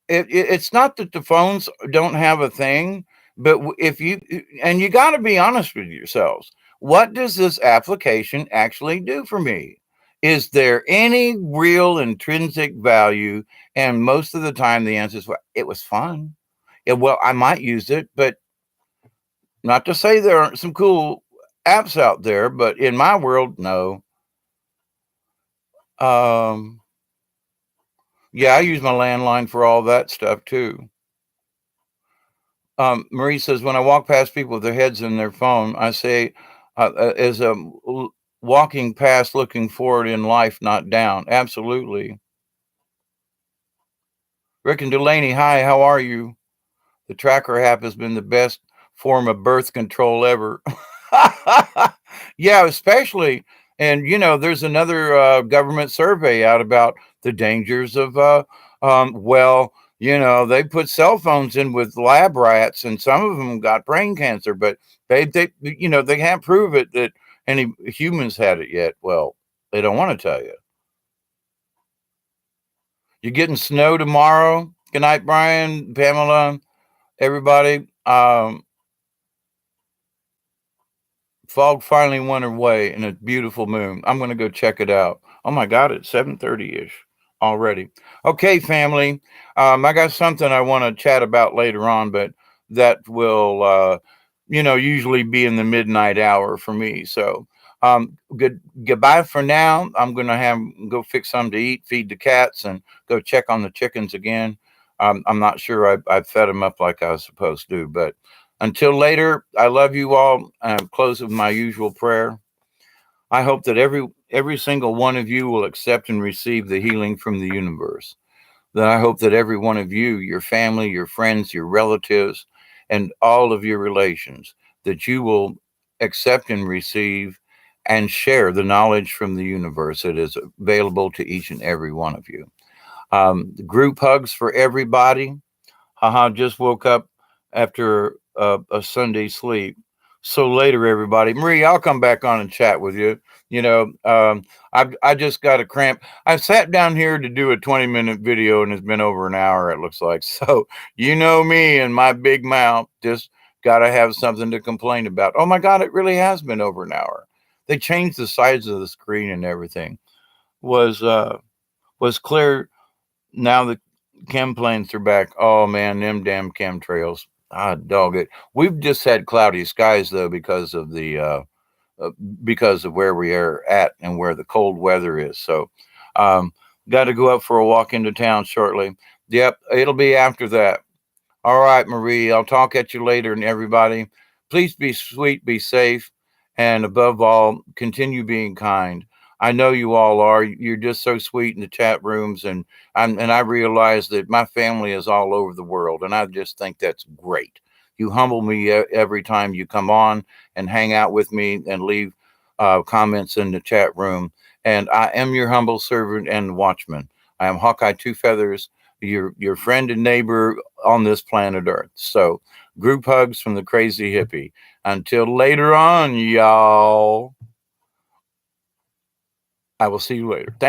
It's not that the phones don't have a thing, but if you, and you got to be honest with yourselves, what does this application actually do for me? Is there any real intrinsic value? And most of the time, the answer is, well, it was fun. Yeah, well, I might use it, but not to say there aren't some cool apps out there, but in my world, no. Um, yeah, I use my landline for all that stuff too. Marie says, when I walk past people with their heads in their phone, I say, as a walking past, looking forward in life, not down. Absolutely. Rick and Delaney, hi, how are you? The tracker app has been the best form of birth control ever. Yeah, especially, and there's another government survey out about the dangers of, well, they put cell phones in with lab rats, and some of them got brain cancer, but they can't prove it that any humans had it yet. Well, they don't want to tell you. You're getting snow tomorrow. Good night, Brian, Pamela, everybody. Fog finally went away and a beautiful moon. I'm going to go check it out. Oh my God, it's 7:30-ish already. Okay, family. I got something I want to chat about later on, but that will, usually be in the midnight hour for me. So, goodbye for now. I'm going to go fix something to eat, feed the cats, and go check on the chickens again. I'm not sure I fed them up like I was supposed to, but until later, I love you all. Close with my usual prayer. I hope that every single one of you will accept and receive the healing from the universe. That I hope that every one of you, your family, your friends, your relatives, and all of your relations, that you will accept and receive and share the knowledge from the universe that is available to each and every one of you. Group hugs for everybody. Haha, just woke up after a Sunday sleep. So later, everybody. Marie, I'll come back on and chat with you. I just got a cramp. I sat down here to do a 20-minute video and it's been over an hour, it looks like. So, me and my big mouth, just got to have something to complain about. Oh my God, it really has been over an hour. They changed the size of the screen and everything. Was clear now the chem planes are back. Oh man, them damn chemtrails. Ah, dog it. We've just had cloudy skies though because of the because of where we are at and where the cold weather is. So, um, got to go up for a walk into town shortly. Yep, it'll be after that. All right, Marie, I'll talk at you later. And everybody, please be sweet, be safe, and above all, continue being kind. I know you all are. You're just so sweet in the chat rooms, and I realize that my family is all over the world, and I just think that's great. You humble me every time you come on and hang out with me and leave comments in the chat room. And I am your humble servant and watchman. I am Hawkeye Two Feathers, your friend and neighbor on this planet Earth. So, group hugs from the crazy hippie. Until later on, y'all. I will see you later. Thank